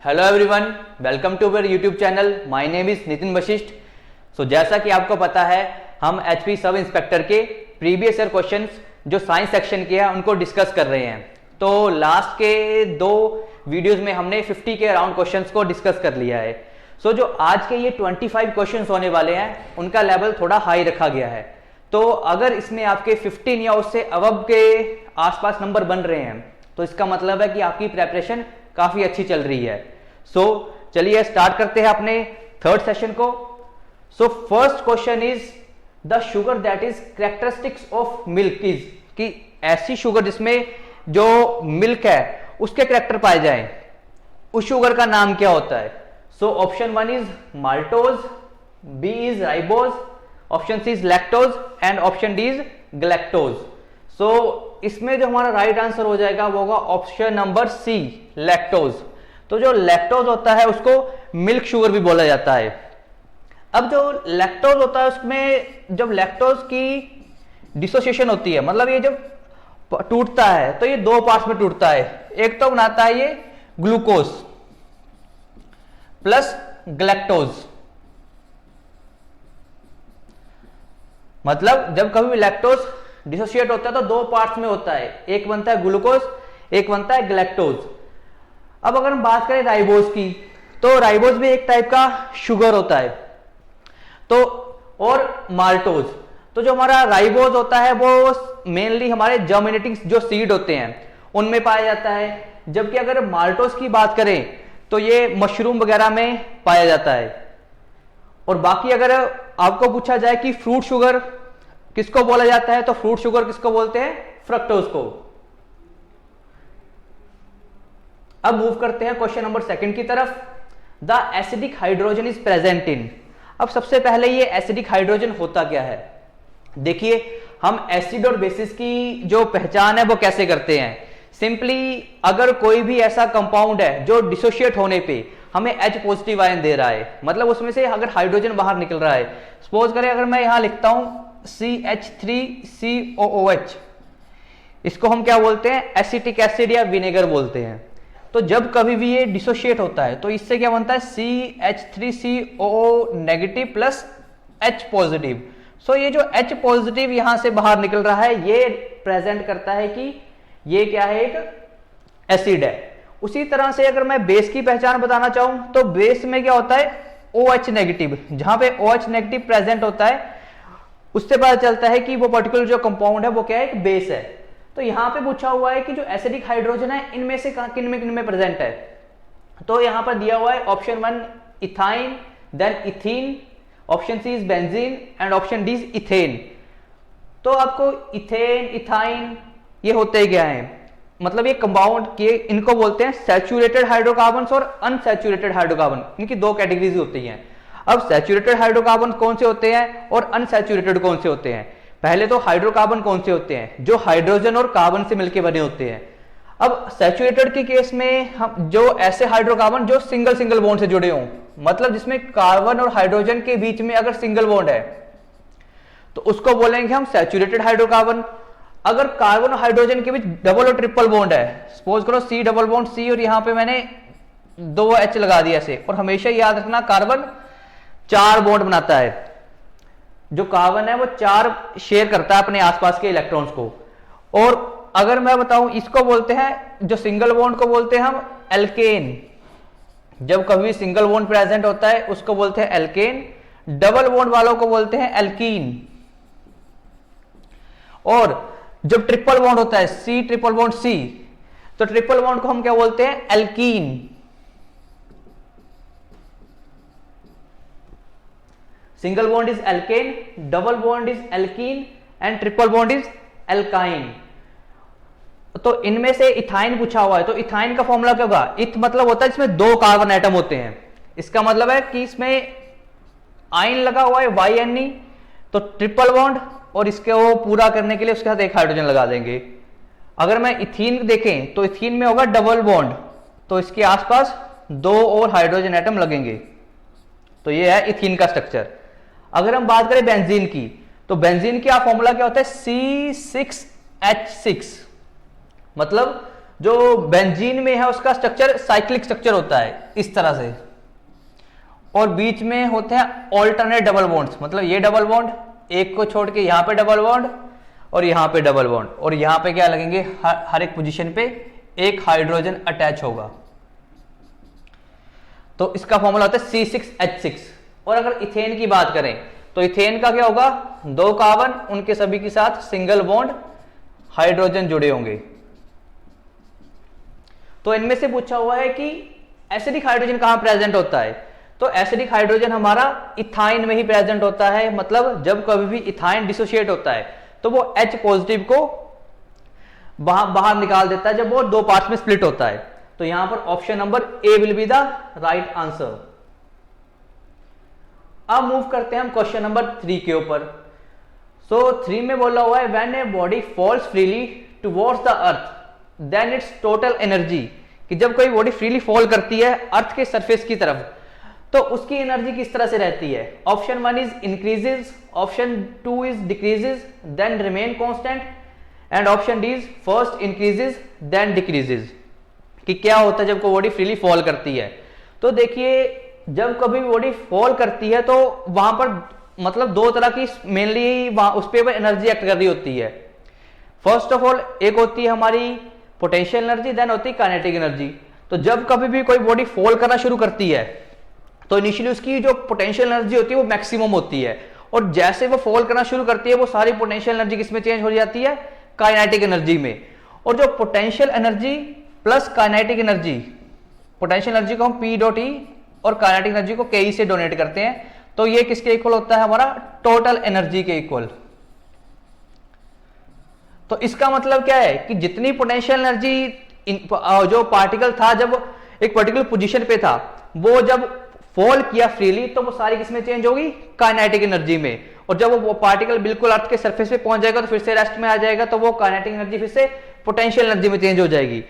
Hello everyone, welcome to our YouTube channel. My name is Nitin Vashisht. So जैसा कि आपको पता है, हम एचपी सब इंस्पेक्टर के प्रीवियस ईयर क्वेश्चंस जो साइंस सेक्शन के हैं उनको डिस्कस कर रहे हैं। तो लास्ट के दो वीडियोस में हमने 50 के अराउंड क्वेश्चंस को डिस्कस कर लिया है। सो जो आज के ये 25 क्वेश्चंस होने वाले हैं उनका लेवल थोड़ा हाई रखा गया है। तो अगर इसमें आपके 15 या उससे अबव के आसपास नंबर बन रहे हैं तो इसका मतलब है कि आपकी प्रेपरेशन काफी अच्छी चल रही है। सो चलिए स्टार्ट करते हैं अपने थर्ड सेशन को। So first question is the sugar that is characteristics of milk is, कि ऐसी शुगर जिसमें जो मिल्क है उसके कैरेक्टर पाए जाएं, उस शुगर का नाम क्या होता है। So option 1 is maltose, B is ribose, option C is lactose and option D is galactose. So इसमें जो हमारा राइट आंसर हो जाएगा वो होगा ऑप्शन नंबर सी, लैक्टोज। तो जो लैक्टोज होता है उसको मिल्क शुगर भी बोला जाता है। अब जो लैक्टोज होता है उसमें जब लैक्टोज की डिसोसिएशन होती है, मतलब ये जब टूटता है तो ये दो पार्ट्स में टूटता है। एक तो बनाता है ये ग्लूकोज प्लस गैलेक्टोज, मतलब जब कभी भी लैक्टोज डिसोसिएट होता है तो दो पार्ट्स में होता है, एक बनता है ग्लूकोज, एक बनता है गैलेक्टोज। अब अगर हम बात करें राइबोज की, तो राइबोज भी एक टाइप का शुगर होता है। तो और माल्टोज, तो जो हमारा राइबोज होता है वो मेनली हमारे जर्मिनेटिंग जो सीड होते हैं उनमें पाया जाता है, जबकि अगर माल्टोज की बात करें तो ये मशरूम वगैरह में पाया जाता है। और बाकी अगर आपको पूछा जाए कि फ्रूट शुगर किसको बोला जाता है, तो फ्रूट शुगर किसको बोलते हैं, फ्रक्टोज को। अब मूव करते हैं क्वेश्चन नंबर सेकंड की तरफ। The acidic hydrogen is present in. अब सबसे पहले ये एसिडिक हाइड्रोजन होता क्या है। देखिए, हम एसिड और बेसिस की जो पहचान है वो कैसे करते हैं। सिंपली अगर कोई भी ऐसा कंपाउंड है जो डिसोशिएट होने पे हमें H पॉजिटिव आयन दे रहा है, मतलब उसमें से अगर हाइड्रोजन बाहर निकल रहा है, सपोज करें अगर मैं यहां लिखता हूं CH3COOH, इसको हम क्या बोलते हैं, एसिटिक एसिड या विनेगर बोलते हैं। तो जब कभी भी ये डिसोशिएट होता है तो इससे क्या बनता है, CH3COO negative plus H positive. So ये जो H पॉजिटिव यहां से बाहर निकल रहा है ये प्रेजेंट करता है कि ये क्या है, एक एसिड है। उसी तरह से अगर मैं बेस की पहचान बताना चाहूं तो बेस में क्या होता है, OH नेगेटिव। जहां पे OH नेगेटिव प्रेजेंट होता है उससे पता चलता है कि वो पर्टिकुलर जो कंपाउंड है वो क्या है, एक बेस है। तो यहां पे पूछा हुआ है कि जो एसिडिक हाइड्रोजन है इनमें से किन में प्रेजेंट है। तो यहां पर दिया हुआ है option 1 ethyne, then ethene, option C is benzene and option D is ethane. तो आपको इथेन, इथाइन ये होते क्या है, मतलब ये कंपाउंड के इनको बोलते हैं सैचुरेटेड हाइड्रोकार्बन्स और अनसैचुरेटेड हाइड्रोकार्बन। इनकी दो कैटेगरीज होती हैं। अब सैचुरेटेड हाइड्रोकार्बन कौन से होते हैं और अनसैचुरेटेड कौन से होते हैं। पहले तो हाइड्रोकार्बन कौन से होते हैं, जो हाइड्रोजन और कार्बन से मिलकर बने होते हैं। अब सैचुरेटेड के केस में हम जो ऐसे हाइड्रोकार्बन जो सिंगल बॉन्ड से जुड़े हों, मतलब जिसमें कार्बन और हाइड्रोजन के बीच में अगर सिंगल बॉन्ड है तो उसको बोलेंगे हम सैचुरेटेड हाइड्रोकार्बन। अगर कार्बन और हाइड्रोजन के बीच डबल और ट्रिपल बॉन्ड है, सपोज करो C डबल बॉन्ड C और यहां पे मैंने 2 H लगा दिया ऐसे, और हमेशा याद रखना कार्बन 4 बॉन्ड बनाता है। जो कार्बन है वो 4 शेयर करता है अपने आसपास के इलेक्ट्रॉन्स को। और अगर मैं बताऊं इसको बोलते हैं, जो सिंगल बॉन्ड को बोलते हैं हम एल्केन। जब कभी सिंगल बॉन्ड प्रेजेंट होता है उसको बोलते हैं एल्केन, डबल बॉन्ड वालों को बोलते हैं एल्कीन। और जब ट्रिपल बॉन्ड होता है C ट्रिपल बॉन्ड C, तो ट्रिपल बॉन्ड को हम क्या बोलते हैं, alkene. Single bond is alkane, double bond is alkene and triple bond is alkyne. तो इनमें से इथाइन पूछा हुआ है, तो इथाइन का फॉर्मूला क्या होगा, इथ मतलब होता है इसमें 2 कार्बन एटम होते हैं। इसका मतलब है कि इसमें आयन लगा हुआ है YNE, तो ट्रिपल बॉन्ड, और इसके वो पूरा करने के लिए उसके साथ एक हाइड्रोजन लगा देंगे। अगर मैं इथीन देखें तो इथीन में होगा डबल बॉन्ड, तो इसके आसपास 2 और हाइड्रोजन एटम लगेंगे। तो ये है इथीन का स्ट्रक्चर। अगर हम बात करें बेंजीन की, तो बेंजीन का फॉर्मूला क्या होता है, C6H6, मतलब जो बेंजीन में है उसका स्ट्रक्चर साइक्लिक स्ट्रक्चर होता है इस तरह से, और बीच में होते हैं ऑल्टरनेट डबल बॉन्ड्स, मतलब ये डबल बॉन्ड एक को छोड़ के यहाँ पे डबल बॉन्ड और यहाँ पे डबल बॉन्ड, और यहाँ पे क्या लगेंगे, हर एक पोजीशन पे एक हाइड्रोजन अटैच होगा। तो इसका फॉर्मूला होता है C6H6। और अगर इथेन की बात करें तो इथेन का क्या होगा, 2 कार्बन, उनके सभी के साथ सिंगल बॉन्ड हाइड्रोजन जुड़े होंगे। तो इनमें से पूछा हुआ है कि एसिडिक हाइड्रोजन कहां प्रेजेंट होता है, तो एसिडिक हाइड्रोजन हमारा इथाइन में ही प्रेजेंट होता है। मतलब जब कभी भी इथाइन डिसोशिएट होता है तो वो H पॉजिटिव को बाहर निकाल देता है जब वो 2 पार्ट्स में स्प्लिट होता है। तो यहां पर option number A will be the right answer. अब मूव करते हैं हम क्वेश्चन नंबर 3 के ऊपर। सो 3 में बोला हुआ है when a body falls freely towards the earth then its total energy, कि जब कोई बॉडी फ्रीली फॉल करती है अर्थ के सरफेस की तरफ तो उसकी एनर्जी किस तरह से रहती है। Option 1 is increases, option 2 is decreases then remain constant, and option D is first increases then decreases. कि क्या होता है जब कोई बॉडी फ्रीली फॉल करती है। तो देखिए जब कभी बॉडी फॉल करती है तो वहां पर मतलब 2 तरह की मेनली उस पर एनर्जी एक्ट कर रही होती है। फर्स्ट ऑफ ऑल एक होती है हमारी पोटेंशियल एनर्जी, देन होती है काइनेटिक एनर्जी। तो जब कभी भी कोई बॉडी फॉल करना शुरू करती है तो इनिशियली उसकी जो पोटेंशियल एनर्जी होती है वो मैक्सिमम होती है, और जैसे वो फॉल करना शुरू करती है वो सारी पोटेंशियल एनर्जी किसमें चेंज हो जाती है, काइनेटिक एनर्जी में। और जो potential energy plus kinetic energy, potential energy को हम P.E और काइनेटिक एनर्जी को Ke से डोनेट करते हैं, तो ये किसके इक्वल होता है, हमारा टोटल एनर्जी के इक्वल। तो इसका मतलब क्या है कि जितनी पोटेंशियल एनर्जी जो पार्टिकल था जब एक पर्टिकुलर पोजीशन पे था वो जब फॉल किया फ्रीली तो वो सारी किसमें चेंज होगी, काइनेटिक एनर्जी में। और जब वो पार्टिकल बिल्कुल अर्थ के सरफेस पे पहुंच जाएगा तो फिर से रेस्ट में आ जाएगा, तो वो काइनेटिक एनर्जी फिर से पोटेंशियल एनर्जी में चेंज हो जाएगी।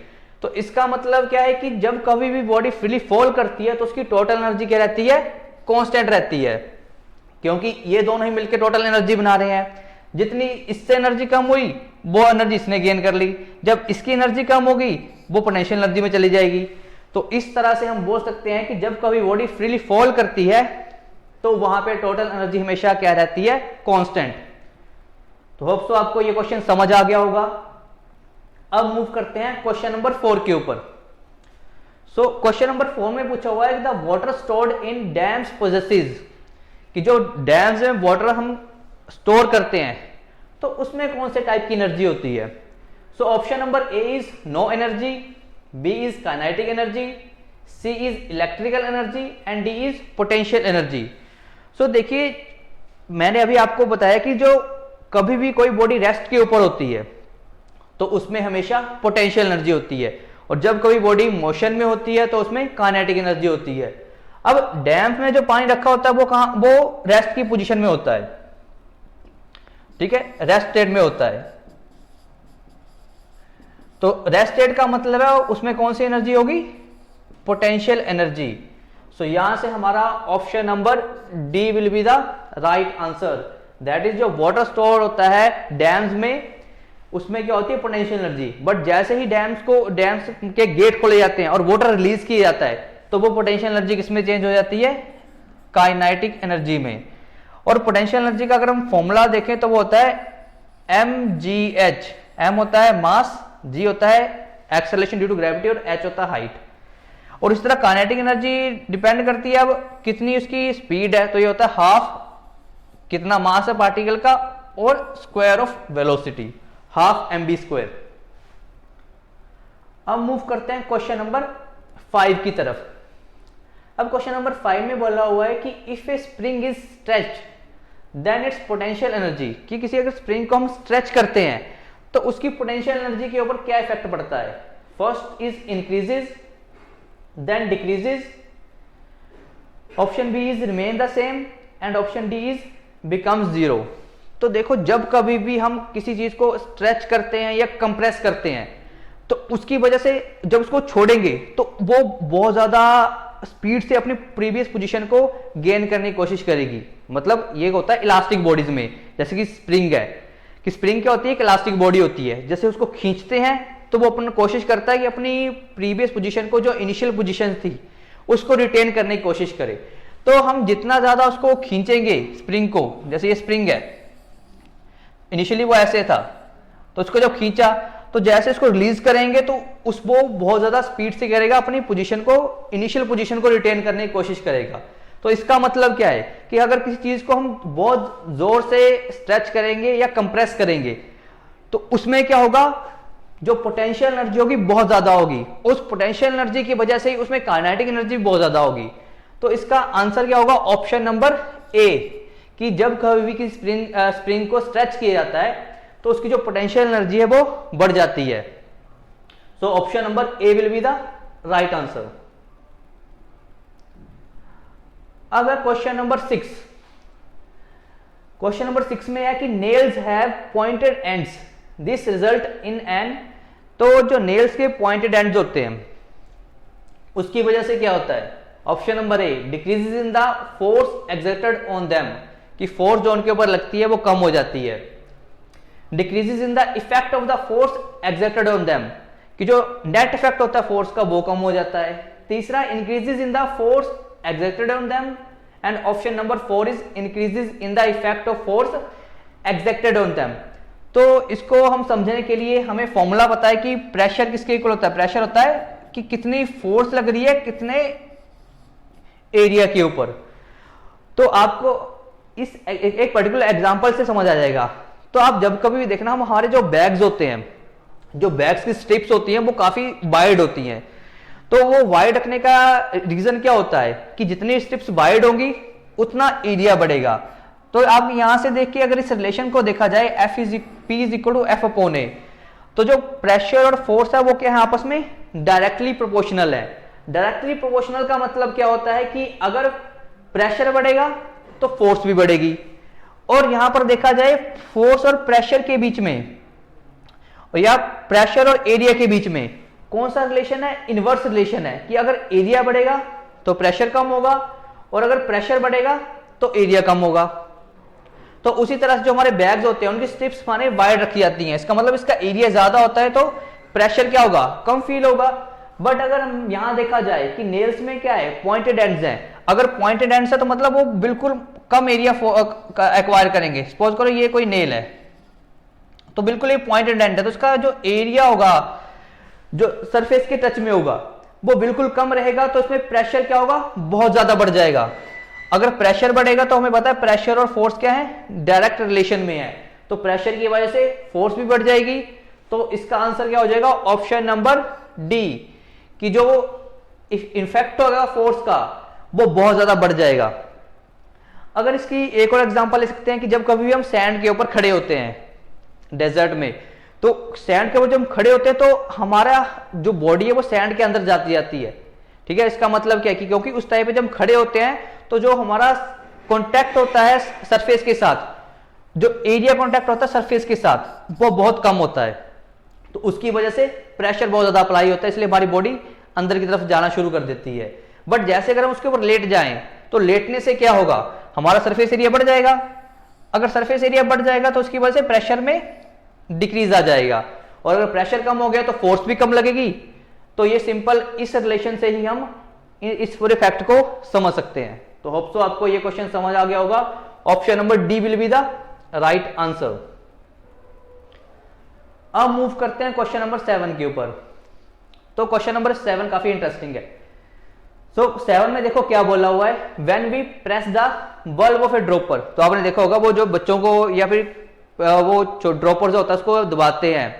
तो इसका मतलब क्या है कि जब कभी भी बॉडी फ्रीली फॉल करती है तो उसकी टोटल एनर्जी क्या रहती है, कांस्टेंट रहती है, क्योंकि ये दोनों ही मिलकर टोटल एनर्जी बना रहे हैं। जितनी इससे एनर्जी कम हुई वो एनर्जी इसने गेन कर ली, जब इसकी एनर्जी कम होगी वो पोटेंशियल एनर्जी में चली जाएगी। तो इस तरह से हम बोल सकते हैं कि जब कभी बॉडी फ्रीली फॉल करती है तो वहां पे टोटल एनर्जी हमेशा क्या रहती है, कांस्टेंट। तो होप सो आपको ये क्वेश्चन समझ आ गया होगा। अब मूव करते हैं क्वेश्चन नंबर 4 के ऊपर। सो क्वेश्चन नंबर 4 में पूछा हुआ है कि the water stored in dams possesses, कि जो डैम्स में वाटर हम स्टोर करते हैं तो उसमें कौन से टाइप की एनर्जी होती है। So option number A is no energy, B is kinetic energy, C is electrical energy and D is potential energy. So देखिए मैंने अभी आपको बताया कि जो कभी भी कोई बॉडी रेस्ट के ऊपर होती है तो उसमें हमेशा पोटेंशियल एनर्जी होती है, और जब कभी बॉडी मोशन में होती है तो उसमें काइनेटिक एनर्जी होती है। अब डैम में जो पानी रखा होता है वो कहां, वो रेस्ट की पोजीशन में होता है, ठीक है, रेस्ट स्टेट में होता है। तो रेस्ट स्टेट का मतलब है उसमें कौन सी एनर्जी होगी, पोटेंशियल एनर्जी। सो यहां से हमारा option number D will be the right answer. That is जो वाटर स्टोर होता है डैम्स में उसमें क्या होती है, पोटेंशियल एनर्जी। बट जैसे ही डैम्स के गेट खोले जाते हैं और वाटर रिलीज किया जाता है तो वो पोटेंशियल एनर्जी किसमें चेंज हो जाती है, काइनेटिक एनर्जी में। और पोटेंशियल एनर्जी का अगर हम फॉर्मूला देखें तो वो होता है mgh। m होता है मास, g होता है एक्सेलरेशन ड्यू टू ग्रेविटी और h होता है हाइट। और इस तरह काइनेटिक एनर्जी डिपेंड करती है अब कितनी उसकी स्पीड है, तो ये होता है हाफ कितना मास है पार्टिकल का और square of velocity, half mv²। अब मूव करते हैं क्वेश्चन नंबर 5 की तरफ। अब क्वेश्चन नंबर 5 में बोला हुआ है कि if a spring is stretched then its potential energy, कि किसी अगर स्प्रिंग को हम स्ट्रेच करते हैं तो उसकी पोटेंशियल एनर्जी के ऊपर क्या इफेक्ट पड़ता है। First is increases then decreases, option B is remain the same and option D is becomes zero. तो देखो जब कभी भी हम किसी चीज को स्ट्रेच करते हैं या कंप्रेस करते हैं तो उसकी वजह से जब उसको छोड़ेंगे तो वो बहुत ज्यादा स्पीड से अपनी प्रीवियस पोजीशन को गेन करने की कोशिश करेगी। मतलब ये होता है इलास्टिक बॉडीज में, जैसे कि स्प्रिंग है, कि स्प्रिंग क्या होती है, एक इलास्टिक बॉडी होती है, जैसे उसको खींचते हैं तो वो अपन कोशिश करता है कि अपनी प्रीवियस पोजीशन को, जो इनिशियल पोजीशन थी, उसको रिटेन करने की कोशिश करे। तो हम जितना ज्यादा उसको खींचेंगे स्प्रिंग को, जैसे ये स्प्रिंग है, इनिशियली वो ऐसे था, तो उसको जब खींचा तो जैसे इसको रिलीज करेंगे तो उसको बहुत ज्यादा स्पीड से करेगा, अपनी पोजीशन को, इनिशियल पोजीशन को रिटेन करने की कोशिश करेगा। तो इसका मतलब क्या है कि अगर किसी चीज को हम बहुत जोर से स्ट्रेच करेंगे या कंप्रेस करेंगे तो उसमें क्या होगा, जो पोटेंशियल एनर्जी होगी बहुत ज्यादा होगी, उस पोटेंशियल एनर्जी की वजह से ही उसमें काइनेटिक एनर्जी बहुत ज्यादा होगी। तो इसका आंसर क्या होगा, ऑप्शन नंबर ए, कि जब कभी भी किसी स्प्रिंग को स्ट्रेच किया जाता है तो उसकी जो पोटेंशियल एनर्जी है वो बढ़ जाती है। So option number A will be the right answer. अब है क्वेश्चन नंबर 6। क्वेश्चन नंबर 6 में है कि nails have pointed ends, this result in an, तो जो नेल्स के पॉइंटेड एंड्स होते हैं उसकी वजह से क्या होता है, option number A, decreases in the force exerted on them, कि फोर्स जो उनके ऊपर लगती है वो कम हो जाती है। Decreases in the effect of the force exerted on them, कि जो नेट इफेक्ट होता है फोर्स का वो कम हो जाता है। तीसरा, increases in the force exerted on them, and option number 4 is increases in the effect of force exerted on them. तो इसको हम समझने के लिए हमें फॉर्मूला पता है कि प्रेशर किसके इक्वल होता है, प्रेशर होता है कि कितनी फोर्स लग रही है कितने एरिया के ऊपर। तो आपको इस एक पर्टिकुलर एग्जांपल से समझ आ जाएगा। तो आप जब कभी भी देखना, हमारे जो बैग्स होते हैं, जो बैग्स की स्ट्रिप्स होती हैं वो काफी वाइड होती हैं। तो वो वाइड रखने का रीजन क्या होता है कि जितनी स्ट्रिप्स वाइड होंगी उतना एरिया बढ़ेगा। तो आप यहां से देख के अगर इस रिलेशन को देखा जाए, F is P is equal to F upon A, तो जो प्रेशर और फोर्स है वो क्या है, आपस में डायरेक्टली प्रोपोर्शनल है। डायरेक्टली प्रोपोर्शनल का मतलब क्या होता है कि अगर प्रेशर बढ़ेगा तो फोर्स भी बढ़ेगी। और यहां पर देखा जाए फोर्स और प्रेशर के बीच में, या प्रेशर और एरिया के बीच में कौन सा रिलेशन है, इनवर्स रिलेशन है, कि अगर एरिया बढ़ेगा तो प्रेशर कम होगा और अगर प्रेशर बढ़ेगा तो एरिया कम होगा। तो उसी तरह से जो हमारे बैग्स होते हैं उनकी स्ट्रिप्स माने वाइड रखी जाती हैं, इसका मतलब इसका एरिया ज्यादा होता है तो प्रेशर क्या होगा, कम फील होगा। बट अगर हम यहां देखा जाए कि नेल्स में क्या है, पॉइंटेड एंड्स हैं, अगर पॉइंटेड एंड्स है तो मतलब वो बिल्कुल कम एरिया एक्वायर करेंगे। सपोज करो ये कोई नेल है तो बिल्कुल ये पॉइंटेड एंड है, तो उसका जो एरिया होगा जो सरफेस के टच में होगा वो बिल्कुल कम रहेगा। तो इसमें प्रेशर क्या होगा, बहुत ज्यादा बढ़ जाएगा। अगर प्रेशर बढ़ेगा तो हमें पता है प्रेशर और फोर्स क्या है, डायरेक्ट रिलेशन में है, तो प्रेशर की वजह से फोर्स भी बढ़ जाएगी। तो इसका आंसर क्या हो जाएगा, ऑप्शन नंबर डी, कि जो इफेक्ट होगा फोर्स का वो बहुत ज्यादा बढ़ जाएगा। अगर इसकी एक और एग्जांपल ले सकते हैं कि जब कभी भी हम सैंड के ऊपर खड़े होते हैं डेजर्ट में, तो सैंड के ऊपर जब हम खड़े होते हैं तो हमारा जो बॉडी है वो सैंड के अंदर जाती है। ठीक है, इसका मतलब क्या है कि क्योंकि उस टाइप पे जब हम खड़े होते हैं तो जो हमारा कांटेक्ट होता है सरफेस के साथ, जो एरिया कांटेक्ट होता है सरफेस के साथ वो बहुत कम होता है, तो उसकी वजह से प्रेशर बहुत ज्यादा अप्लाई होता है, इसलिए हमारी बॉडी अंदर की तरफ जाना शुरू कर देती है। बट जैसे अगर हम उसके ऊपर लेट जाएं तो लेटने से क्या होगा, हमारा सरफेस एरिया बढ़ जाएगा। अगर सरफेस एरिया बढ़ जाएगा तो उसकी वजह से प्रेशर में डिक्रीज आ जाएगा, और अगर प्रेशर कम हो गया तो फोर्स भी कम लगेगी। तो ये सिंपल इस रिलेशन से ही हम इस पूरे फैक्ट को समझ सकते हैं। तो होप सो आपको ये क्वेश्चन समझ आ गया होगा। Option number D will be the right answer. अब मूव करते हैं क्वेश्चन नंबर 7 के ऊपर। तो क्वेश्चन नंबर 7 काफी इंटरेस्टिंग है। सो 7 में देखो क्या बोला हुआ है, when we press the bulb of a dropper. तो आपने देखा होगा वो जो बच्चों को या फिर वो जो ड्रॉपर जो होता है उसको दबाते हैं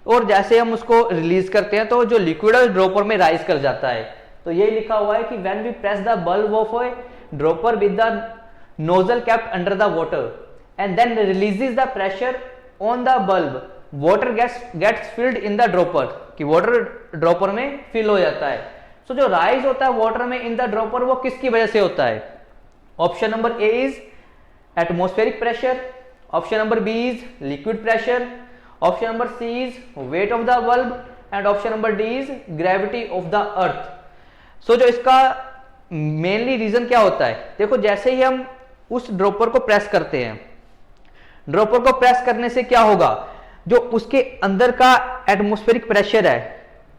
और जैसे हम उसको रिलीज करते हैं तो जो लिक्विड है ड्रॉपर में राइज कर जाता है। तो ये लिखा हुआ है कि when we press the bulb of a dropper with the nozzle kept under the water and then releases the pressure on the bulb, water gets filled in the dropper, कि वाटर ड्रॉपर में fill हो जाता है। सो जो rise होता है water में इन the dropper वो किसकी वजह से होता है? Option number A is atmospheric pressure, option number B is liquid pressure, option number C is weight of the bulb and option number D is gravity of the earth. So जो इसका mainly reason क्या होता है, देखो जैसे ही हम उस dropper को प्रेस करते हैं, ड्रॉपर को प्रेस करने से क्या होगा, जो उसके अंदर का एटमॉस्फेरिक प्रेशर है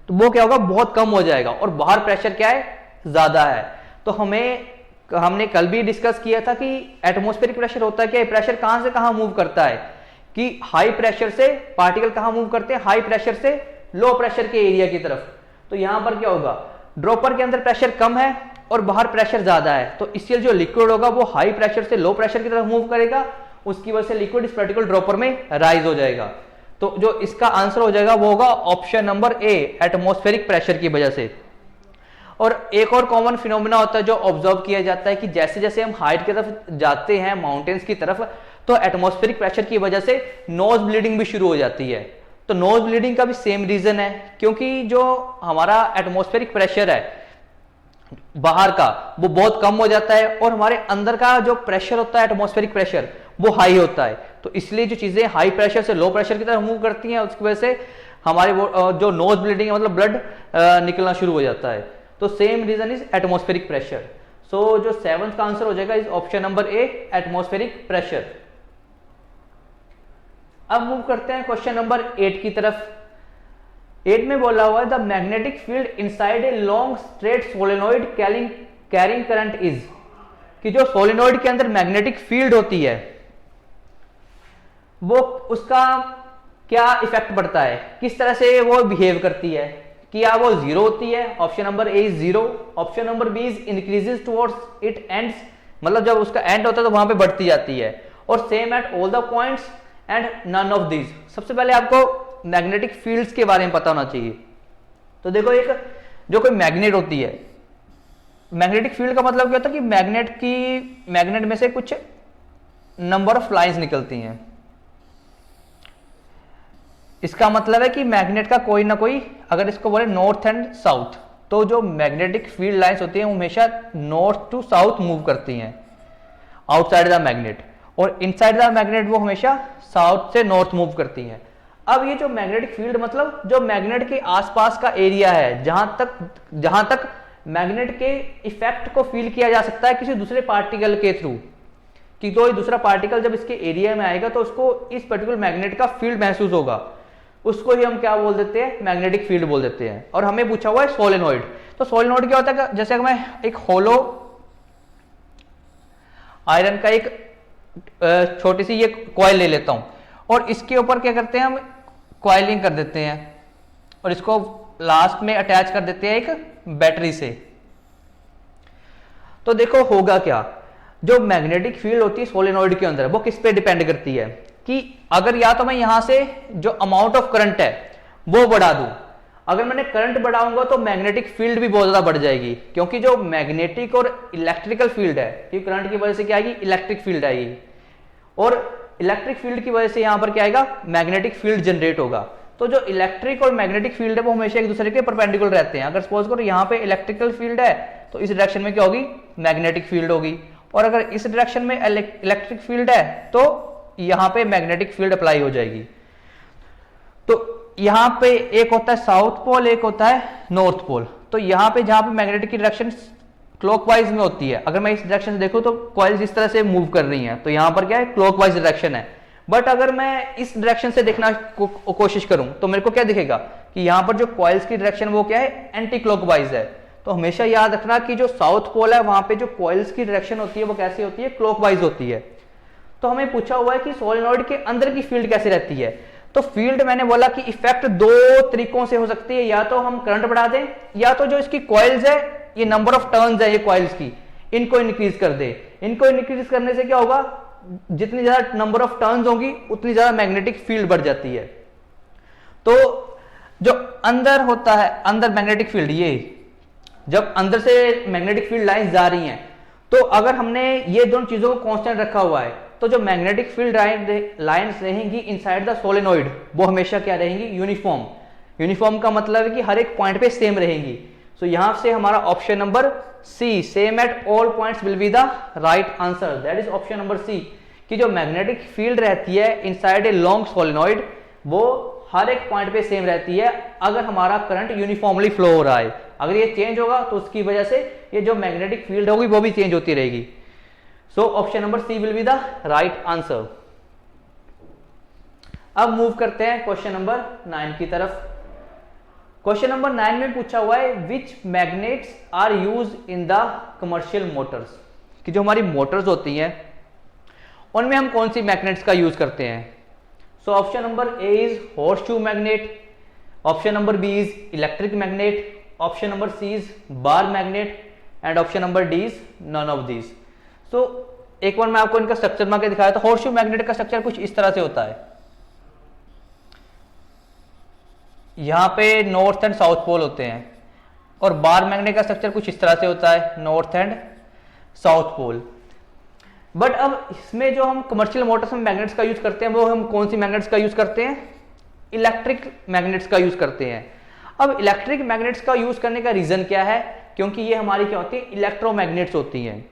तो वो क्या होगा, बहुत कम हो जाएगा, और बाहर प्रेशर क्या है, ज्यादा है। तो हमने कल भी डिस्कस किया था कि एटमॉस्फेरिक प्रेशर होता है क्या, प्रेशर कहां से कहां मूव करता है, कि हाई प्रेशर से पार्टिकल कहां मूव करते हैं, हाई प्रेशर से लो प्रेशर के एरिया की तरफ। तो यहां पर क्या होगा, ड्रॉपर के अंदर प्रेशर कम है और बाहर प्रेशर ज्यादा है, तो इसलिए जो लिक्विड होगा वो हाई प्रेशर से लो प्रेशर की तरफ मूव करेगा, उसकी वजह से लिक्विड इस पर्टिकुलर ड्रॉपर में राइज हो जाएगा। तो जो इसका आंसर हो जाएगा वो होगा option number A, atmospheric pressure की वजह से। और एक और कॉमन फिनोमेना होता है जो ऑब्जर्व किया जाता है कि जैसे जैसे हम हाइट की तरफ जाते हैं, माउंटेन्स की तरफ, तो एटमॉस्फेरिक प्रेशर की वजह से नोज ब्लीडिंग भी शुरू हो जाती है। तो नोज ब्लीडिंग का भी सेम रीजन है, क्योंकि जो हमारा एटमॉस्फेरिक प्रेशर है बाहर का वो बहुत कम हो जाता है और हमारे अंदर का जो प्रेशर होता है एटमॉस्फेरिक प्रेशर वो हाई होता है। तो इसलिए जो चीजें हाई प्रेशर से लो प्रेशर की तरफ मूव करती हैं उसकी वजह से हमारे वो जो नोज ब्लीडिंग है, मतलब ब्लड निकलना शुरू हो जाता है। तो same reason is atmospheric pressure. So जो सेवंथ का आंसर हो जाएगा is option number A, atmospheric pressure. अब मूव करते हैं क्वेश्चन नंबर 8 की तरफ। 8 में बोला हुआ है the magnetic field inside a long straight solenoid carrying current is, कि जो सोलेनोइड के अंदर मैग्नेटिक फील्ड होती है वो उसका क्या इफेक्ट पड़ता है, किस तरह से वो बिहेव करती है, कि या वो जीरो होती है, option number A is zero, option number B is increases towards it ends, मतलब जब उसका एंड होता है तो वहां पे बढ़ती जाती है, और same at all the points and none of these. सबसे पहले आपको मैग्नेटिक फील्ड्स के बारे में पता होना चाहिए। तो देखो, एक जो कोई मैग्नेट होती है, मैग्नेटिक फील्ड का मतलब क्या होता है कि मैग्नेट में से कुछ नंबर ऑफ लाइंस निकलती हैं। इसका मतलब है कि मैग्नेट का कोई ना कोई, अगर इसको बोले नॉर्थ एंड साउथ, तो जो मैग्नेटिक फील्ड लाइंस होती हैं वो हमेशा नॉर्थ टू साउथ मूव करती हैं आउटसाइड द मैग्नेट, और इनसाइड द मैग्नेट वो हमेशा साउथ से नॉर्थ मूव करती हैं। अब ये जो मैग्नेटिक फील्ड मतलब जो मैग्नेट के आसपास का एरिया है, जहां तक मैग्नेट के इफेक्ट को फील किया जा सकता है किसी दूसरे पार्टिकल के थ्रू, कि कोई दूसरा पार्टिकल जब इसके एरिया में आएगा तो उसको इस पर्टिकुलर मैग्नेट का फील्ड महसूस होगा, उसको ही हम क्या बोल देते हैं, मैग्नेटिक फील्ड बोल देते हैं। और हमें पूछा हुआ है सोलेनोइड। तो सोलेनोइड क्या होता है, जैसे मैं एक होलो आयरन का एक छोटी सी ये कॉइल ले लेता हूं और इसके ऊपर क्या करते हैं, हम कॉइलिंग कर देते हैं और इसको लास्ट में अटैच कर देते हैं एक बैटरी से। तो देखो होगा क्या, जो मैग्नेटिक फील्ड होती है सोलेनोइड के अंदर वो किस पे डिपेंड करती है, कि अगर या तो मैं यहां से जो अमाउंट ऑफ करंट है वो बढ़ा दूं, अगर मैंने करंट बढ़ाऊंगा तो मैग्नेटिक फील्ड भी बहुत ज्यादा बढ़ जाएगी, क्योंकि जो मैग्नेटिक और इलेक्ट्रिकल फील्ड है, क्योंकि करंट की वजह से क्या आएगी, इलेक्ट्रिक फील्ड आएगी, और इलेक्ट्रिक फील्ड की वजह से यहां पर क्या आएगा, मैग्नेटिक फील्ड जनरेट होगा। तो जो इलेक्ट्रिक और मैग्नेटिक फील्ड है वो हमेशा एक दूसरे के परपेंडिकुलर रहते हैं। अगर सपोज करो यहाँ पे इलेक्ट्रिकल फील्ड है तो इस डायरेक्शन में क्या होगी, मैग्नेटिक फील्ड होगी, और अगर इस डायरेक्शन में इलेक्ट्रिक फील्ड है तो यहां पे मैग्नेटिक फील्ड अप्लाई हो जाएगी। तो यहां पे एक होता है साउथ पोल, एक होता है नॉर्थ पोल। तो यहां पे जहां पे मैग्नेटिक की डायरेक्शन क्लॉकवाइज में होती है, अगर मैं इस डायरेक्शन से देखूं तो कॉइल्स इस तरह से मूव कर रही हैं, तो यहां पर क्या है, क्लॉकवाइज डायरेक्शन है। बट अगर मैं इस डायरेक्शन से देखना कोशिश करूं तो मेरे को क्या दिखेगा कि यहां पर जो कॉइल्स की डायरेक्शन वो क्या है, एंटी क्लॉकवाइज है। तो हमेशा याद रखना कि जो साउथ पोल है वहां पे जो कॉइल्स की डायरेक्शन होती है वो कैसी होती है, क्लॉकवाइज होती है। तो हमें पूछा हुआ है कि सोलेनोइड के अंदर की फील्ड कैसे रहती है। तो फील्ड मैंने बोला कि इफेक्ट दो तरीकों से हो सकती है, या तो हम करंट बढ़ा दें, या तो जो इसकी कॉइल्स है, ये नंबर ऑफ टर्न्स है ये कॉइल्स की, इनको इंक्रीज कर दे। इनको इंक्रीज करने से क्या होगा, जितनी ज्यादा नंबर ऑफ टर्न्स होंगी उतनी ज्यादा मैग्नेटिक फील्ड बढ़ जाती है। तो जो अंदर होता है, अंदर मैग्नेटिक फील्ड, ये जब अंदर से मैग्नेटिक फील्ड लाइंस जा रही हैं, तो अगर हमने ये दोनों चीजों को कांस्टेंट रखा हुआ है तो जो मैग्नेटिक फील्ड लाइंस रहेंगी इनसाइड द सोलेनोइड वो हमेशा क्या रहेंगी, यूनिफॉर्म। यूनिफॉर्म का मतलब है कि हर एक पॉइंट पे सेम रहेंगी। सो यहां से हमारा option number C, same at all points will be the right answer, that is option number C, कि जो मैग्नेटिक फील्ड रहती है इनसाइड ए लॉन्ग सोलेनोइड वो हर एक पॉइंट पे सेम रहती है अगर हमारा करंट यूनिफॉर्मली फ्लो हो रहा है। अगर ये चेंज होगा तो उसकी वजह से ये जो मैग्नेटिक फील्ड होगी वो भी चेंज होती रहेगी। So option number C will be the right answer. अब मूव करते हैं क्वेश्चन नंबर 9 की तरफ। क्वेश्चन नंबर 9 में पूछा हुआ है which magnets are use in the commercial motors, कि जो हमारी मोटर्स होती हैं उनमें हम कौन सी मैग्नेट्स का यूज करते हैं। So option number A is horseshoe magnet, option number B is electric magnet, option number C is bar magnet and option number D is none of these. So एक बार मैं आपको इनका structure बना के दिखाया। तो हॉर्स शू मैग्नेट का स्ट्रक्चर कुछ इस तरह से होता है, यहां पे नॉर्थ एंड साउथ पोल होते हैं, और बार मैग्नेट का स्ट्रक्चर कुछ इस तरह से होता है, north and south pole. But अब इसमें जो हम कमर्शियल मोटर्स में मैग्नेट्स का यूज करते हैं वो हम कौन सी मैग्नेट्स का यूज करते हैं, इलेक्ट्रिक मैग्नेट्स का यूज करते हैं। अब इलेक्ट्रिक मैग्नेट्स का यूज करने का रीजन क्या है, क्योंकि ये हमारी क्या होती है, इलेक्ट्रोमैग्नेट्स होती हैं।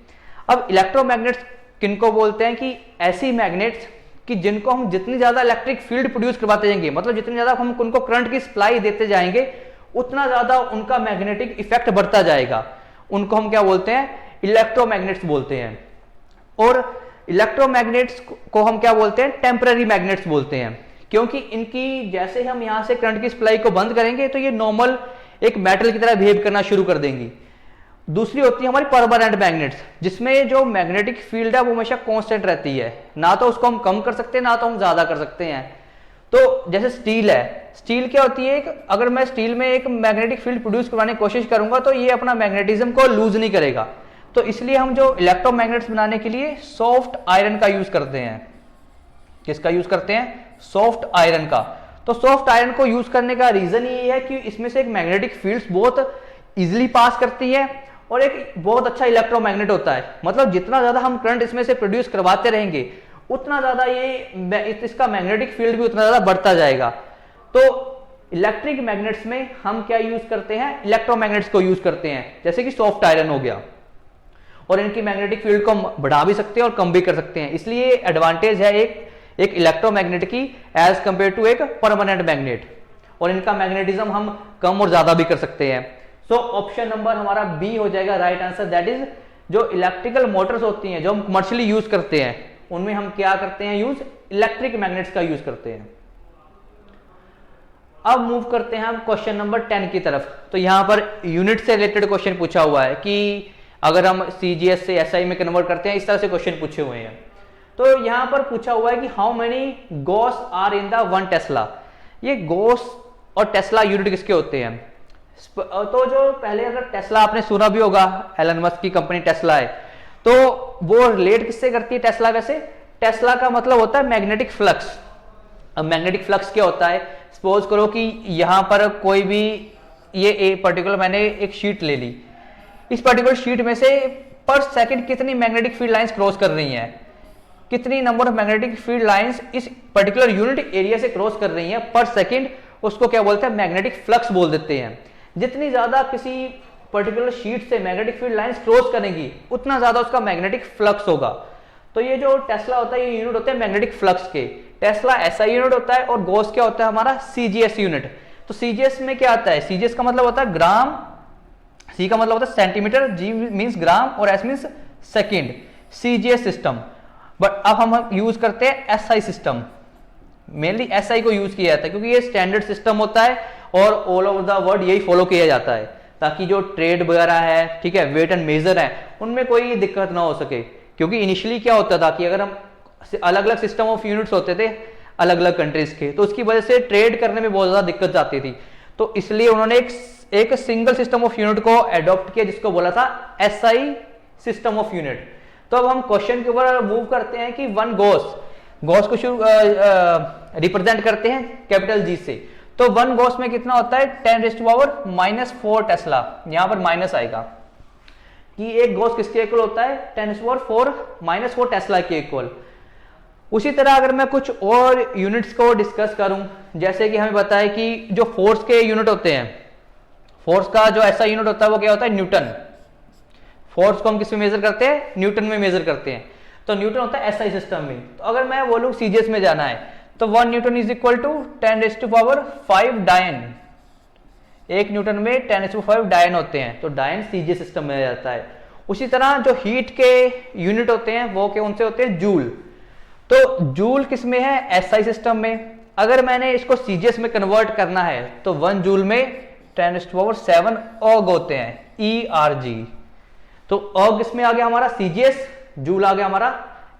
अब इलेक्ट्रोमैग्नेट्स किनको बोलते हैं, कि ऐसी मैग्नेट्स कि जिनको हम जितनी ज्यादा इलेक्ट्रिक फील्ड प्रोड्यूस करवाते जाएंगे, मतलब जितनी ज्यादा हम उनको करंट की सप्लाई देते जाएंगे उतना ज्यादा उनका मैग्नेटिक इफेक्ट बढ़ता जाएगा, उनको हम क्या बोलते हैं, इलेक्ट्रोमैग्नेट्स बोलते हैं। और इलेक्ट्रोमैग्नेट्स को हम क्या बोलते हैं, टेम्पररी मैग्नेट्स बोलते हैं, क्योंकि इनकी जैसे हम यहां से करंट की सप्लाई को बंद करेंगे तो ये नॉर्मल एक मेटल की तरह बिहेव करना शुरू कर देंगी। दूसरी होती है हमारी परमानेंट मैग्नेट्स, जिसमें जो मैग्नेटिक फील्ड है वो हमेशा कांस्टेंट रहती है, ना तो उसको हम कम कर सकते हैं ना तो हम ज्यादा कर सकते हैं। तो जैसे स्टील है, स्टील क्या होती है, अगर मैं स्टील में एक मैग्नेटिक फील्ड प्रोड्यूस करवाने की कोशिश करूंगा तो ये अपना मैग्नेटिज्म को लूज नहीं करेगा। तो इसलिए हम जो इलेक्ट्रोमैग्नेट्स बनाने के लिए सॉफ्ट आयरन का यूज करते हैं। किसका यूज करते हैं, सॉफ्ट आयरन का। तो सॉफ्ट आयरन को यूज करने का रीजन ये है कि इसमें से एक मैग्नेटिक फील्ड्स बहुत इजीली पास करती है और एक बहुत अच्छा इलेक्ट्रोमैग्नेट होता है। मतलब जितना ज्यादा हम करंट इसमें से प्रोड्यूस करवाते रहेंगे उतना ज्यादा ये इसका मैग्नेटिक फील्ड भी उतना ज्यादा बढ़ता जाएगा। तो इलेक्ट्रिक मैग्नेट्स में हम क्या यूज करते हैं, इलेक्ट्रोमैग्नेट्स को यूज करते हैं, जैसे कि सॉफ्ट आयरन हो गया। और इनकी मैग्नेटिक फील्ड को बढ़ा भी सकते हैं और कम भी कर सकते हैं, इसलिए एडवांटेज है एक इलेक्ट्रोमैग्नेट की एज कंपेयर टू एक परमानेंट मैग्नेट। और इनका मैग्नेटिज्म हम कम और ज्यादा भी कर सकते हैं। सो ऑप्शन नंबर हमारा बी हो जाएगा राइट आंसर, दैट इज जो इलेक्ट्रिकल मोटर्स होती हैं जो हम कमर्शियली यूज करते हैं उनमें हम क्या करते हैं, यूज इलेक्ट्रिक मैग्नेट्स का यूज करते हैं। अब मूव करते हैं हम क्वेश्चन नंबर 10 की तरफ। तो यहां पर यूनिट से रिलेटेड क्वेश्चन पूछा हुआ है कि अगर हम सीजीएस से एसआई में कन्वर्ट करते हैं, इस तरह से क्वेश्चन पूछे हुए हैं। तो यहां पर पूछा हुआ है कि how many gauss are in the 1 tesla. ये गॉस और टेस्ला यूनिट किसके होते हैं। तो जो पहले अगर टेस्ला आपने सुना भी होगा, एलन मस्क की कंपनी टेस्ला है, तो वो रिलेट किससे करती है टेस्ला। वैसे टेस्ला का मतलब होता है मैग्नेटिक फ्लक्स। अब मैग्नेटिक फ्लक्स क्या होता है, सपोज करो कि यहां पर कोई भी ये पर्टिकुलर मैंने एक शीट ले ली, इस पर्टिकुलर शीट में से पर सेकंड कितनी मैग्नेटिक फील्ड लाइंस क्रॉस कर रही हैं, कितनी number of magnetic field lines इस पर्टिकुलर यूनिट एरिया से क्रॉस कर रही हैं पर सेकंड, उसको क्या बोलते हैं, मैग्नेटिक फ्लक्स बोल देते हैं। जितनी ज्यादा किसी पर्टिकुलर शीट से मैग्नेटिक फील्ड लाइंस क्रॉस करेंगी उतना ज्यादा उसका मैग्नेटिक फ्लक्स होगा। तो ये जो टेस्ला होता है ये यूनिट होते हैं मैग्नेटिक फ्लक्स के। टेस्ला एसआई यूनिट होता है और गॉस क्या होता है हमारा, सीजीएस यूनिट। तो सीजीएस में क्या आता है, सीजीएस का मतलब होता है ग्राम, सी का मतलब होता है सेंटीमीटर, जी मींस ग्राम और S means second, CGS system. But अब हम यूज करते हैं एसआई सिस्टम। मेनली एसआई को यूज किया जाता है क्योंकि ये स्टैंडर्ड सिस्टम होता है और ऑल ओवर द वर्ल्ड यही फॉलो किया जाता है, ताकि जो ट्रेड वगैरह है, ठीक है, वेट एंड मेजर है, उनमें कोई दिक्कत ना हो सके। क्योंकि इनिशियली क्या होता था कि अगर हम अलग अलग सिस्टम ऑफ यूनिट्स होते थे अलग अलग कंट्रीज के, तो उसकी वजह से ट्रेड करने में बहुत ज्यादा दिक्कत आती थी। तो इसलिए उन्होंने एक सिंगल सिस्टम ऑफ यूनिट को एडॉप्ट किया जिसको बोला था एसआई सिस्टम ऑफ यूनिट। तो अब हम क्वेश्चन के ऊपर मूव करते हैं कि 1 गॉस को रिप्रेजेंट करते हैं कैपिटल जी से। तो 1 गॉस में कितना होता है, 10⁻⁻⁴ टेस्ला, यहां पर माइनस आएगा कि एक गॉस किसके इक्वल होता है, 10⁻⁴ टेस्ला के इक्वल। उसी तरह अगर मैं कुछ और यूनिट्स को डिस्कस करूं, जैसे कि हमें पता है कि जो फोर्स के यूनिट होते हैं, फोर्स का जो ऐसा यूनिट होता है वो क्या होता है, न्यूटन। फोर्स को हम किस में मेजर करते हैं, न्यूटन में मेजर करते हैं। तो न्यूटन होता है एसआई सिस्टम में। तो अगर मैं बोलूं सीजीएस में जाना है तो 1 न्यूटन इज इक्वल टू 10⁵ डायन। एक न्यूटन में 10⁵ डायन होते हैं, तो डायन सीजीएस सिस्टम में जाता है। उसी तरह जो हीट के यूनिट होते हैं वो कौन से होते हैं, जूल। तो जूल किस में है, एसआई सिस्टम में। अगर मैंने इसको सीजीएस में कन्वर्ट करना है तो 1 जूल में 10⁷ ऑग होते हैं, ERG। तो ऑग इसमें आ गया हमारा सीजीएस, जूल आ गया हमारा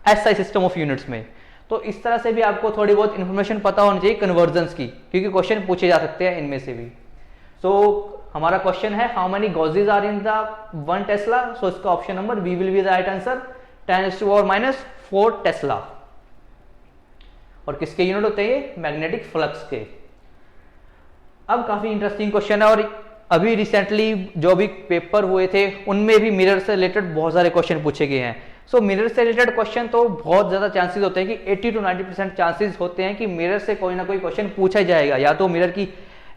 एसआई सिस्टम ऑफ यूनिट्स में। तो इस तरह से भी आपको थोड़ी बहुत इंफॉर्मेशन पता होनी चाहिए कन्वर्जन्स की, क्योंकि क्वेश्चन पूछे जा सकते हैं इनमें से भी। सो हमारा क्वेश्चन है how many gauges are in the 1 tesla. So इसका option number B will be the right answer, 10⁻⁴ tesla. और किसके यूनिट होते हैं ये? मैग्नेटिक फ्लक्स के। अब काफी इंटरेस्टिंग क्वेश्चन है, और अभी रिसेंटली जो भी पेपर हुए थे उनमें भी मिरर से रिलेटेड बहुत सारे क्वेश्चन पूछे गए हैं। सो मिरर से रिलेटेड क्वेश्चन तो बहुत ज्यादा चांसेस होते हैं कि 80 to 90% चांसेस होते हैं कि मिरर से कोई ना कोई क्वेश्चन पूछा जाएगा। या तो मिरर की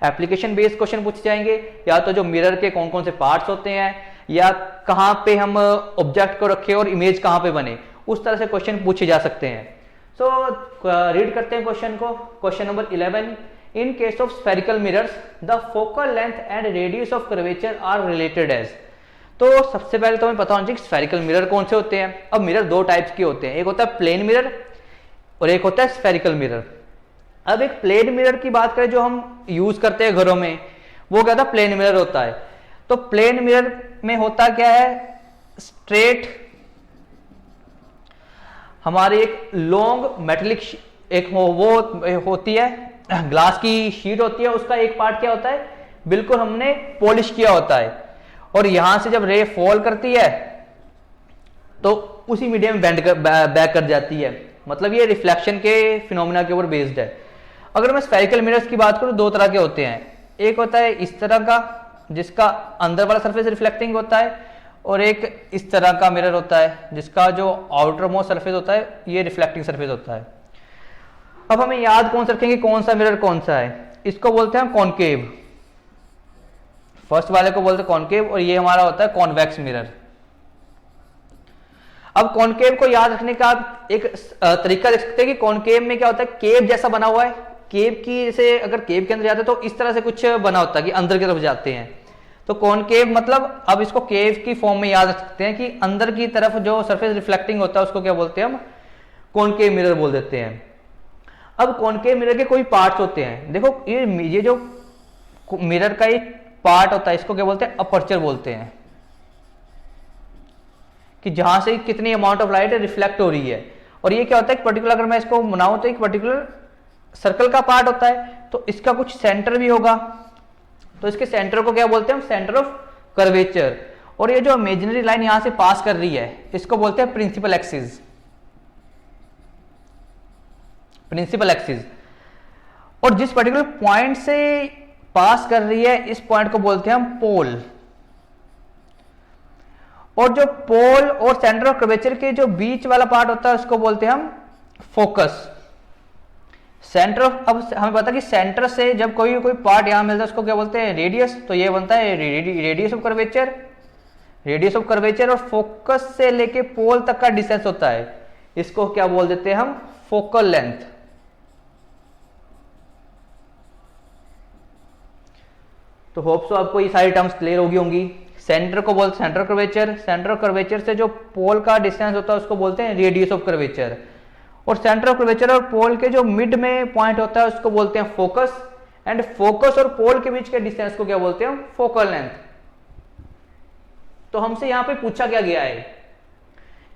एप्लीकेशन बेस्ड क्वेश्चन पूछे जाएंगे, या तो जो मिरर के कौन कौन से पार्ट्स होते हैं, या कहाँ पे हम ऑब्जेक्ट को रखे और इमेज कहाँ पे बने, उस तरह से क्वेश्चन पूछे जा सकते हैं। सो रीड करते हैं क्वेश्चन को। Question number 11, in case of spherical mirrors the focal length and radius of curvature are related as. तो सबसे पहले तो हमें पता होना चाहिए कि स्फेरिकल मिरर कौन से होते हैं। अब मिरर दो टाइप्स के होते हैं, एक होता है प्लेन मिरर और एक होता है स्फेरिकल मिरर। अब एक प्लेन मिरर की बात करें जो हम यूज करते हैं घरों में, वो क्या था? प्लेन मिरर होता है। तो प्लेन मिरर में होता क्या है? स्ट्रेट हमारी एक लॉन्ग मेटेलिक वो होती है, ग्लास की शीट होती है, उसका एक पार्ट क्या होता है? बिल्कुल हमने पॉलिश किया होता है, और यहां से जब रे फॉल करती है तो उसी मीडियम में बैक कर जाती है। मतलब ये रिफ्लेक्शन के फिनोमिना के ऊपर बेस्ड है। अगर मैं स्फेरिकल मिरर्स की बात करूं, दो तरह के होते हैं। एक होता है इस तरह का जिसका अंदर वाला सरफेस रिफ्लेक्टिंग होता है, और एक इस तरह का मिरर होता है जिसका जो आउटर मोस्ट सरफेस होता है ये रिफ्लेक्टिंग सरफेस होता है। अब हमें याद कौन सा रखेंगे कौन सा मिरर कौन सा है? इसको बोलते हैं हम कॉनकेव, फर्स्ट वाले को बोलते हैं कॉनकेव, और ये हमारा होता है कॉन्वेक्स मिरर। अब कॉनकेव को याद रखने का आप एक तरीका देख सकते हैं कि कॉनकेव में क्या होता है? केव जैसा बना हुआ है। केव की जैसे अगर केव के अंदर जाते हैं तो इस तरह से कुछ बना होता है कि अंदर की तरफ जाते हैं। तो कॉनकेव मतलब, अब इसको केव की फॉर्म में याद रख सकते हैं कि अंदर की तरफ जो सरफेस रिफ्लेक्टिंग होता है उसको क्या बोलते हैं? हम कॉनकेव मिरर बोल देते हैं। अब कॉनकेव मिरर के कोई पार्ट्स होते हैं। देखो ये जो मिरर का एक पार्ट होता है इसको क्या बोलते हैं? अपर्चर बोलते हैं, कि जहां से कितनी अमाउंट ऑफ लाइट रिफ्लेक्ट हो रही है। और ये क्या होता है? पर्टिकुलर अगर मैं इसको बनाऊं तो एक पर्टिकुलर सर्कल का पार्ट होता है, तो इसका कुछ सेंटर भी होगा, तो इसके सेंटर को क्या बोलते हैं? हम सेंटर ऑफ कर्वेचर। और ये जो इमेजिनरी लाइन यहां से पास कर रही है इसको बोलते हैं प्रिंसिपल एक्सिस। Principal axis. और जिस पर्टिकुलर पॉइंट से पास कर रही है इस पॉइंट को बोलते हैं हम पोल। और जो पोल और सेंटर ऑफ कर्वेचर के जो बीच वाला पार्ट होता है उसको बोलते हैं हम फोकस। सेंटर ऑफ, अब हमें पता है कि सेंटर से जब कोई पार्ट यहां मिलता है उसको क्या बोलते हैं? रेडियस। तो ये बनता है radius of curvature. Radius of curvature और फोकस से लेके पोल तक का डिस्टेंस होता है, इसको क्या बोल देते हैं हम? Focal length. तो होप सो आपको ये सारी टर्म्स क्लियर होंगी। सेंटर को बोलते हैं सेंटर कर्वेचर। सेंटर कर्वेचर से जो पोल का डिस्टेंस होता है उसको बोलते हैं रेडियस ऑफ कर्वेचर। और सेंटर ऑफ कर्वेचर और पोल के जो मिड में पॉइंट होता है उसको बोलते हैं फोकस। एंड फोकस और पोल के बीच के डिस्टेंस को क्या बोलते हैं? Focal length. तो हमसे यहां पे पूछा क्या गया है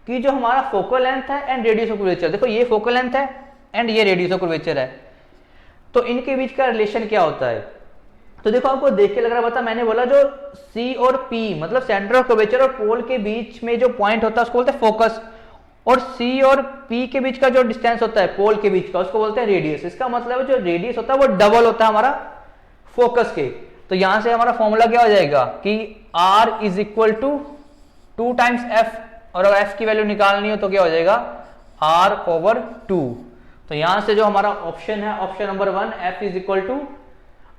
कि जो हमारा फोकल लेंथ है एंड रेडियस ऑफ कर्वेचर, देखो ये फोकल लेंथ है एंड ये रेडियस ऑफ कर्वेचर है, तो इनके बीच का रिलेशन क्या होता है? तो देखो आपको देख के लग रहा पता, मैंने बोला जो C और P मतलब सेंटर ऑफ कर्वेचर और पोल के बीच में जो पॉइंट होता है उसको बोलते हैं फोकस, और C और P के बीच का जो डिस्टेंस होता है पोल के बीच का उसको बोलते हैं रेडियस। इसका मतलब जो रेडियस होता है वो डबल होता है हमारा फोकस के। तो यहां से हमारा फॉर्मूला क्या हो जाएगा कि R is equal to 2 times F, और अगर F की वैल्यू निकालनी हो तो क्या हो जाएगा? R/2। तो यहां से जो हमारा ऑप्शन है, option number 1, F is equal to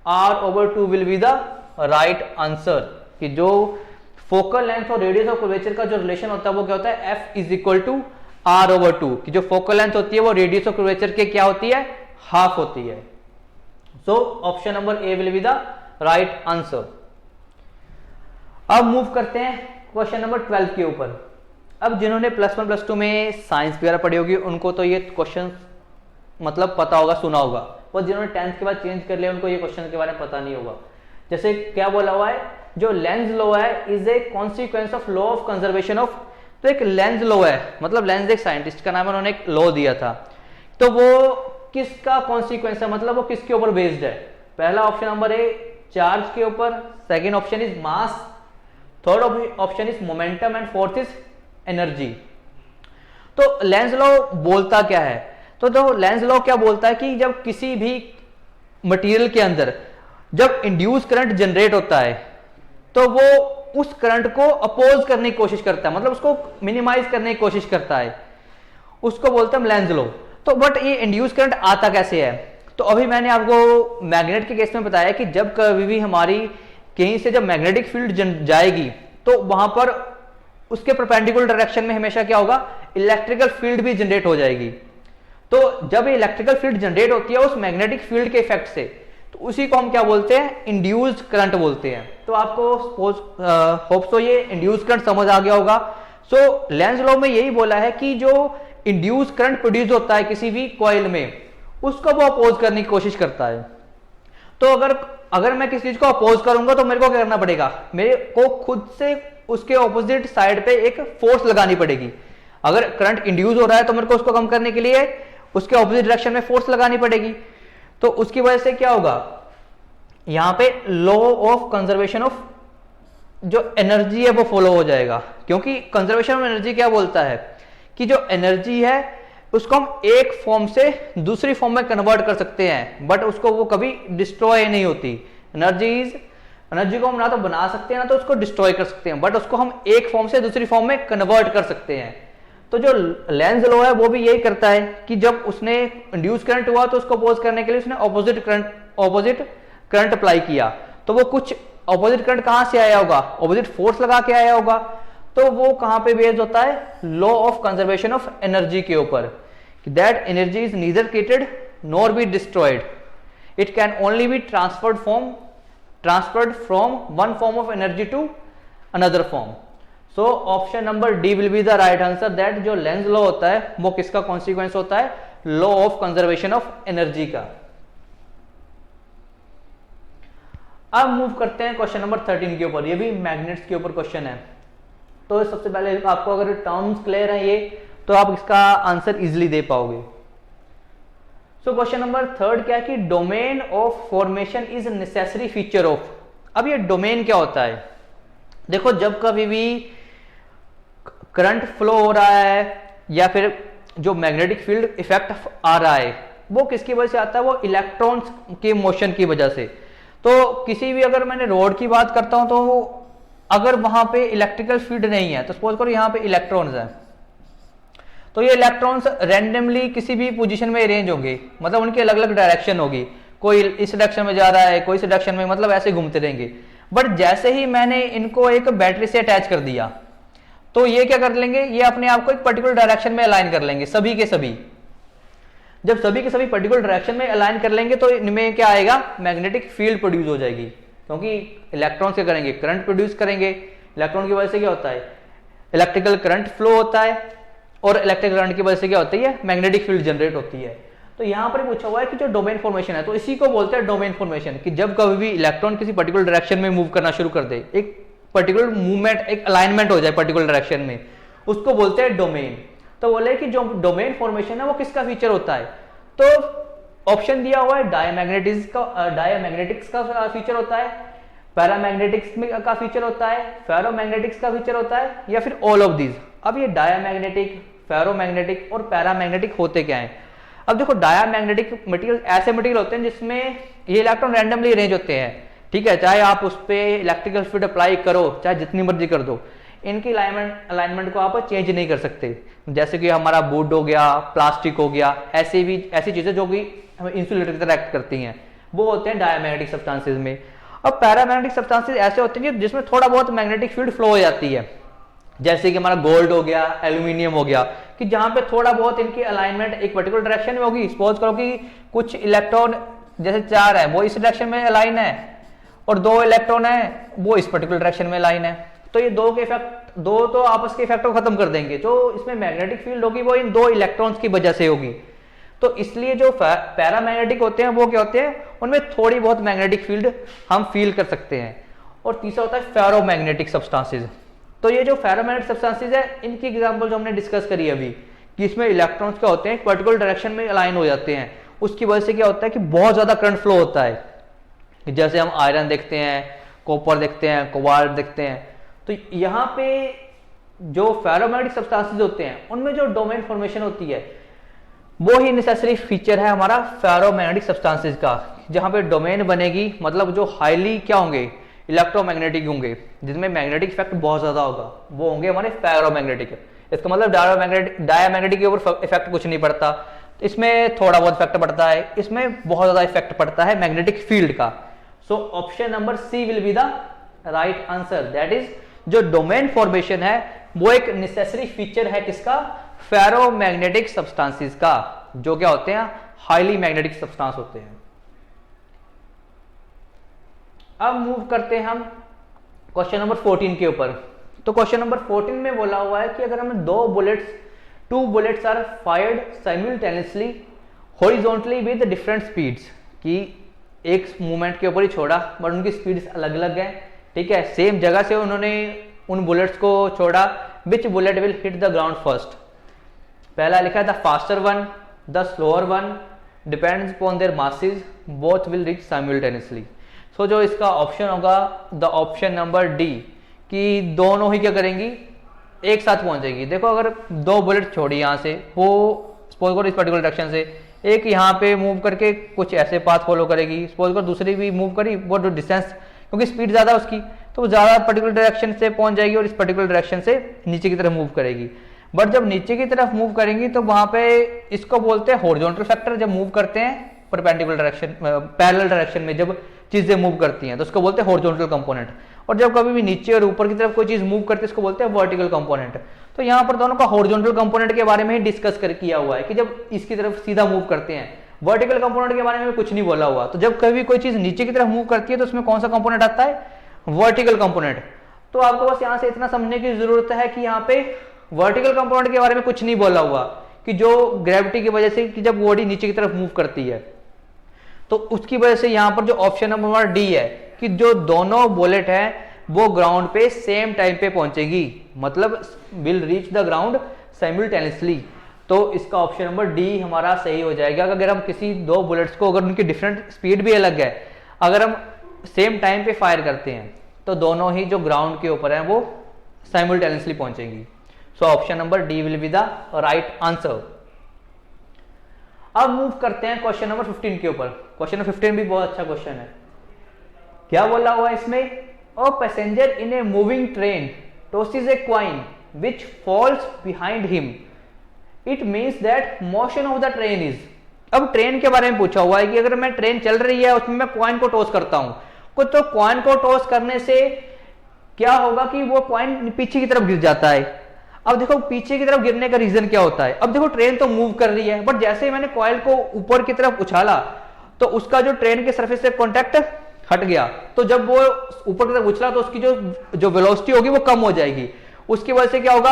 R/2 will be the right answer. कि जो फोकल लेंथ और रेडियस ऑफ कर्वेचर का जो रिलेशन होता है वो क्या होता है? F is equal to R/2, कि जो फोकल लेंथ होती है वो रेडियस ऑफ कर्वेचर के क्या होती है? हाफ होती है। So option number A will be the right answer. अब मूव करते हैं क्वेश्चन नंबर 12 के ऊपर। अब जिन्होंने +1 +2 में साइंस वगैरह पढ़ी होगी उनको तो ये क्वेश्चन मतलब पता होगा, सुना होगा। और जिन्होंने 10th के बाद चेंज कर लिया उनको ये क्वेश्चन के बारे में पता नहीं होगा। जैसे क्या बोला हुआ है, जो लेंज लॉ है is a consequence of law of conservation of, तो एक लेंज लॉ है, मतलब लेंज एक साइंटिस्ट का नाम है, उन्होंने एक लॉ दिया था, तो वो किसका कॉन्सिक्वेंस है, मतलब वो किसके ऊपर बेस्ड है। पहला ऑप्शन नंबर ए चार्ज के ऊपर, second option is mass, third option is momentum and fourth is energy. तो लेंज लॉ बोलता क्या है, तो लेंज लॉ क्या बोलता है कि जब किसी भी मटेरियल के अंदर जब इंड्यूस करंट जनरेट होता है तो वो उस करंट को अपोज करने की कोशिश करता है, मतलब उसको मिनिमाइज करने की कोशिश करता है, उसको बोलते हैं लेंज लॉ। तो बट ये इंड्यूस करंट आता कैसे है, तो अभी मैंने आपको मैग्नेट के केस में बताया कि जब कभी भी हमारी कहीं से जब मैग्नेटिक फील्ड जाएगी तो वहां पर उसके परपेंडिकुलर डायरेक्शन में हमेशा क्या होगा, इलेक्ट्रिकल फील्ड भी जनरेट हो जाएगी। तो जब इलेक्ट्रिकल फील्ड जनरेट होती है उस मैग्नेटिक फील्ड के इफेक्ट से, तो उसी को हम क्या बोलते हैं, इंड्यूस्ड करंट बोलते हैं। तो आपको होप सो ये इंड्यूस्ड करंट समझ आ गया होगा। सो लेंज लॉ में यही बोला है कि जो इंड्यूस्ड करंट प्रोड्यूस होता है किसी भी कॉइल में, उसको वो अपोज करने की कोशिश करता है। तो अगर मैं किसी चीज को अपोज करूंगा तो मेरे को क्या करना पड़ेगा, मेरे को खुद से उसके ऑपोजिट साइड पे एक फोर्स लगानी पड़ेगी। अगर करंट इंड्यूस हो रहा है तो मेरे को उसको कम करने के लिए उसके ऑपोजिट डायरेक्शन में फोर्स लगानी पड़ेगी। तो उसकी वजह से क्या होगा, यहां पे लॉ ऑफ कंजर्वेशन ऑफ जो एनर्जी है वो फॉलो हो जाएगा, क्योंकि कंजर्वेशन ऑफ एनर्जी क्या बोलता है कि जो एनर्जी है उसको हम एक फॉर्म से दूसरी फॉर्म में कन्वर्ट कर सकते हैं, बट उसको वो कभी डिस्ट्रॉय नहीं होती। एनर्जी को हम ना तो बना सकते हैं ना तो उसको डिस्ट्रॉय कर सकते हैं, बट उसको हम एक फॉर्म से दूसरी फॉर्म में कन्वर्ट कर सकते हैं। तो जो लेंज लॉ है वो भी यही करता है कि जब उसने इंड्यूस करंट हुआ तो उसको अपोज करने के लिए उसने ऑपोजिट करंट अप्लाई किया, तो वो कुछ ऑपोजिट करंट कहां से आया होगा, ऑपोजिट फोर्स लगा के आया होगा। तो वो कहां पे बेस्ड होता है, law of conservation of energy के ऊपर, that energy is neither created nor be destroyed, it can only be transferred from one form of energy to another form. So option number D will be the right answer, that जो Lenz law होता है वो किसका consequence होता है, law of conservation of energy का। अब move करते हैं क्वेश्चन नंबर 13 के ऊपर, ये भी मैग्नेट्स के ऊपर क्वेश्चन है। तो सबसे पहले आपको अगर टर्म्स क्लियर है ये, तो आप इसका आंसर इजीली दे पाओगे। सो क्वेश्चन नंबर 3 क्या है कि domain of formation is necessary feature of. अब ये डोमेन क्या होता है, देखो जब कभी भी करंट फ्लो हो रहा है या फिर जो मैग्नेटिक फील्ड इफेक्ट आ रहा है वो किसकी वजह से आता है, वो इलेक्ट्रॉन्स के मोशन की वजह से। तो किसी भी, अगर मैंने रोड की बात करता हूं तो अगर वहां पे इलेक्ट्रिकल फील्ड नहीं है तो सपोज करो यहां पे इलेक्ट्रॉन्स हैं, तो ये इलेक्ट्रॉन्स रैंडमली किसी भी पोजीशन में अरेंज होंगे, मतलब उनकी अलग अलग डायरेक्शन होगी, कोई इस डायरेक्शन में जा रहा है कोई इस डायरेक्शन में, मतलब ऐसे घूमते रहेंगे। बट जैसे ही मैंने इनको एक बैटरी से अटैच कर दिया तो ये क्या कर लेंगे, ये अपने आप को एक पर्टिकुलर डायरेक्शन में अलाइन कर लेंगे, सभी के सभी। जब सभी के सभी पर्टिकुलर डायरेक्शन में अलाइन कर लेंगे तो इनमें क्या आएगा, मैग्नेटिक फील्ड प्रोड्यूस हो जाएगी, क्योंकि इलेक्ट्रॉन क्या करेंगे, करंट प्रोड्यूस करेंगे। इलेक्ट्रॉन की वजह से क्या होता है, इलेक्ट्रिकल करंट फ्लो होता है, और इलेक्ट्रिकल करंट की वजह से क्या होती है, मैग्नेटिक फील्ड जनरेट होती है। तो यहां पर पूछा हुआ है कि जो डोमेन फॉर्मेशन है, तो इसी को बोलते हैं डोमेन फॉर्मेशन, कि जब कभी भी इलेक्ट्रॉन किसी पर्टिकुलर डायरेक्शन में मूव करना शुरू कर दे, एक पर्टिकुलर मूवमेंट, एक अलाइनमेंट हो जाए पर्टिकुलर डायरेक्शन में, उसको बोलते हैं डोमेन। तो बोले कि जो डोमेन फॉर्मेशन है वो किसका फीचर होता है, तो ऑप्शन दिया हुआ है डायमैग्नेटिक्स का फीचर होता है, पैरामैग्नेटिक्स में का फीचर होता है, फेरोमैग्नेटिक्स का फीचर होता है, या फिर ऑल ऑफ दीज। अब ये डायमैग्नेटिक, फेरोमैग्नेटिक और पैरामैग्नेटिक होते क्या हैं। अब देखो डायमैग्नेटिक मटेरियल ऐसे मटेरियल होते हैं जिसमें ये इलेक्ट्रॉन रैंडमली अरेंज होते हैं, ठीक है, चाहे आप उस पर इलेक्ट्रिकल फील्ड अप्लाई करो चाहे जितनी मर्जी कर दो, इनकी अलाइनमेंट को आप चेंज नहीं कर सकते। जैसे कि हमारा वुड हो गया, प्लास्टिक हो गया, ऐसी चीजें जो कि हमें इंसुलेटर की तरह एक्ट करती हैं, वो होते हैं डायमैग्नेटिक सब्सटेंसेज में। अब पैरामैग्नेटिक सब्सटेंसेज ऐसे होते हैं जिसमें थोड़ा बहुत मैग्नेटिक फील्ड फ्लो हो जाती है, जैसे कि हमारा गोल्ड हो गया, एल्यूमिनियम हो गया, कि जहां पे थोड़ा बहुत इनकी अलाइनमेंट एक पर्टिकुलर डायरेक्शन में होगी। सपोज करो कि कुछ इलेक्ट्रॉन जैसे 4 है वो इस डायरेक्शन में अलाइन है, और 2 इलेक्ट्रॉन है वो इस पर्टिकुलर डायरेक्शन में अलाइन है, तो ये दो तो आपस के इफेक्ट को खत्म कर देंगे। जो इसमें मैग्नेटिक फील्ड होगी वो इन 2 इलेक्ट्रॉन्स की वजह से होगी। तो इसलिए जो पैरामैग्नेटिक होते हैं वो क्या होते हैं, उनमें थोड़ी बहुत मैग्नेटिक फील्ड हम फील कर सकते हैं। और तीसरा होता है फेरोमैग्नेटिक सब्सटेंसेस। तो ये जो फेरोमैग्नेटिक सब्सटेंसेस है, इनकी एग्जांपल जो हमने डिस्कस करी अभी, कि इसमें इलेक्ट्रॉन्स क्या होते हैं, एक पर्टिकुलर डायरेक्शन में अलाइन हो जाते हैं, उसकी वजह से क्या होता है कि बहुत ज्यादा करंट फ्लो होता है। जैसे हम आयरन देखते हैं, कॉपर देखते हैं, कोबाल्ट देखते हैं। तो यहाँ पे जो फेरोमैग्नेटिक सब्सटेंसेस होते हैं उनमें जो डोमेन फॉर्मेशन होती है वो ही नेसेसरी फीचर है हमारा फेरोमैग्नेटिक सब्सटेंसेस का, जहां पे डोमेन बनेगी, मतलब जो हाईली क्या होंगे, इलेक्ट्रोमैग्नेटिक होंगे, जिसमें मैग्नेटिक इफेक्ट बहुत ज्यादा होगा, वो होंगे हमारे फेरोमैग्नेटिक। इसका मतलब डायमैग्नेटिक के ऊपर इफेक्ट कुछ नहीं पड़ता, इसमें थोड़ा बहुत इफेक्ट पड़ता है, इसमें बहुत ज्यादा इफेक्ट पड़ता है मैग्नेटिक फील्ड का। So option number C will be the right answer, that is जो डोमेन फॉर्मेशन है वो एक नेसेसरी फीचर है किसका, फेरोमैग्नेटिक सब्सटेंसेस का, जो क्या होते हैं, हाईली मैग्नेटिक सब्सटेंस होते हैं। अब मूव करते हैं हम क्वेश्चन नंबर 14 के ऊपर। तो क्वेश्चन नंबर 14 में बोला हुआ है कि अगर हमें two bullets are fired simultaneously horizontally with different speeds, कि एक मूवमेंट के ऊपर ही छोड़ा बट उनकी स्पीड्स अलग अलग है, ठीक है, सेम जगह से उन्होंने उन बुलेट्स को छोड़ा, which bullet will hit the ground first. पहला लिखा है the faster one, the slower one, depends upon their masses, both will reach simultaneously. So जो इसका ऑप्शन होगा द ऑप्शन नंबर डी, कि दोनों ही क्या करेंगी, एक साथ पहुंचेगी। देखो अगर दो बुलेट छोड़ी यहाँ से, वो सपोज करो इस पर्टिकुलर डायरेक्शन से, एक यहाँ पे मूव करके कुछ ऐसे पाथ फॉलो करेगी, सपोज करो दूसरी भी मूव करी, वो जो डिस्टेंस, क्योंकि स्पीड ज्यादा उसकी, तो वो ज्यादा पर्टिकुलर डायरेक्शन से पहुंच जाएगी और इस पर्टिकुलर डायरेक्शन से नीचे की तरफ मूव करेगी। बट जब नीचे की तरफ मूव करेंगी तो वहां पे इसको बोलते हैं हॉरिजॉन्टल फैक्टर, जब मूव करते हैं परपेंडिकुलर डायरेक्शन, पैरेलल डायरेक्शन में जब चीजें मूव करती हैं तो उसको बोलते हैं हॉरिजॉन्टल कंपोनेंट। और जब कभी भी नीचे और ऊपर की तरफ कोई चीज मूव करती है उसको बोलते हैं वर्टिकल कंपोनेंट। तो यहाँ पर दोनों का हॉरिजॉन्टल कंपोनेंट के बारे में ही डिस्कस किया हुआ है कि जब इसकी तरफ सीधा मूव करते हैं, वर्टिकल कंपोनेंट के बारे में कुछ नहीं बोला हुआ। तो जब कभी कोई चीज नीचे की तरफ मूव करती है तो उसमें कौन सा कंपोनेंट आता है, वर्टिकल कंपोनेंट। तो आपको बस यहाँ से इतना समझने की जरूरत है कि यहाँ पे वर्टिकल कंपोनेंट के बारे में कुछ नहीं बोला हुआ, कि जो ग्रेविटी की वजह से कि जब बॉडी नीचे की तरफ मूव करती है तो उसकी वजह से यहाँ पर जो ऑप्शन नंबर डी है कि जो दोनों बुलेट हैं वो ग्राउंड पे सेम टाइम पे पहुंचेगी, मतलब will reach the ground simultaneously. तो इसका ऑप्शन नंबर डी हमारा सही हो जाएगा। अगर हम किसी दो बुलेट्स को, अगर उनकी डिफरेंट स्पीड भी अलग है, अगर हम सेम टाइम पे फायर करते हैं तो दोनों ही जो ग्राउंड के ऊपर हैं वो साइमल्टेनियसली पहुंचेंगी। सो option number D will be the right answer. अब मूव करते हैं क्वेश्चन नंबर 15 के ऊपर। क्वेश्चन नंबर 15 भी बहुत अच्छा क्वेश्चन है। क्या बोला हुआ है इसमें, a passenger in a moving train tosses a coin which falls behind him, it means that motion of the train is. अब ट्रेन के बारे में पूछा हुआ है कि अगर मैं ट्रेन चल रही है उसमें मैं कॉइन को टॉस करता हूं, तो कॉइन को टॉस करने से क्या होगा कि वो कॉइन पीछे की तरफ गिर जाता है। अब देखो पीछे की तरफ गिरने का रीजन क्या होता है, अब देखो ट्रेन तो मूव कर रही है बट जैसे ही मैंने कॉइल को ऊपर की तरफ उछाला तो उसका जो ट्रेन के सरफेस से कांटेक्ट हट गया, तो जब वो ऊपर की तरफ उछला तो उसकी जो वेलोसिटी होगी वो कम हो जाएगी। उसकी वजह से क्या होगा,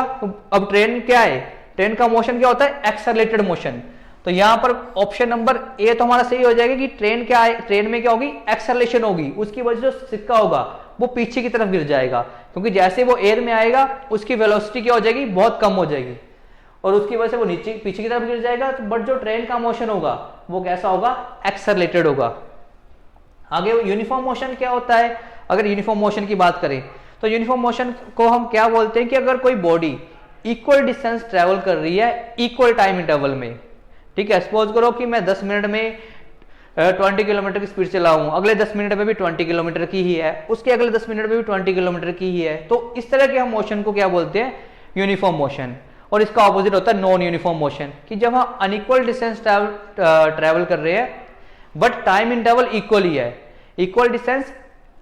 अब ट्रेन क्या है, ट्रेन का मोशन क्या होता है, एक्सेलरेटेड मोशन। तो यहां पर ऑप्शन नंबर ए तो हमारा सही हो जाएगा कि ट्रेन क्या है, ट्रेन में क्या होगी, एक्सेलरेशन होगी, उसकी वजह से जो सिक्का होगा वो पीछे की तरफ गिर जाएगा, क्योंकि जैसे वो एयर में आएगा उसकी वेलोसिटी क्या हो जाएगी, बहुत कम हो जाएगी और उसकी वजह से वो नीचे पीछे की तरफ गिर जाएगा। बट जो ट्रेन का मोशन होगा वो कैसा होगा, एक्सेलरेटेड होगा। आगे यूनिफॉर्म मोशन क्या होता है, अगर यूनिफॉर्म मोशन की बात करें तो यूनिफॉर्म मोशन को हम क्या बोलते हैं कि अगर कोई बॉडी इक्वल डिस्टेंस ट्रेवल कर रही है इक्वल टाइम इंटरवल में, ठीक है, सपोज करो कि मैं 10 मिनट में 20 किलोमीटर की स्पीड चला हूं, अगले 10 मिनट में भी 20 किलोमीटर की ही है, उसके अगले 10 मिनट में भी 20 किलोमीटर की ही है, तो इस तरह के हम मोशन को क्या बोलते हैं, यूनिफॉर्म मोशन। और इसका ऑपोजिट होता है नॉन यूनिफॉर्म मोशन, कि जब हम अनइक्वल डिस्टेंस ट्रेवल कर रहे हैं बट टाइम इंटरवल इक्वल ही है, equal distance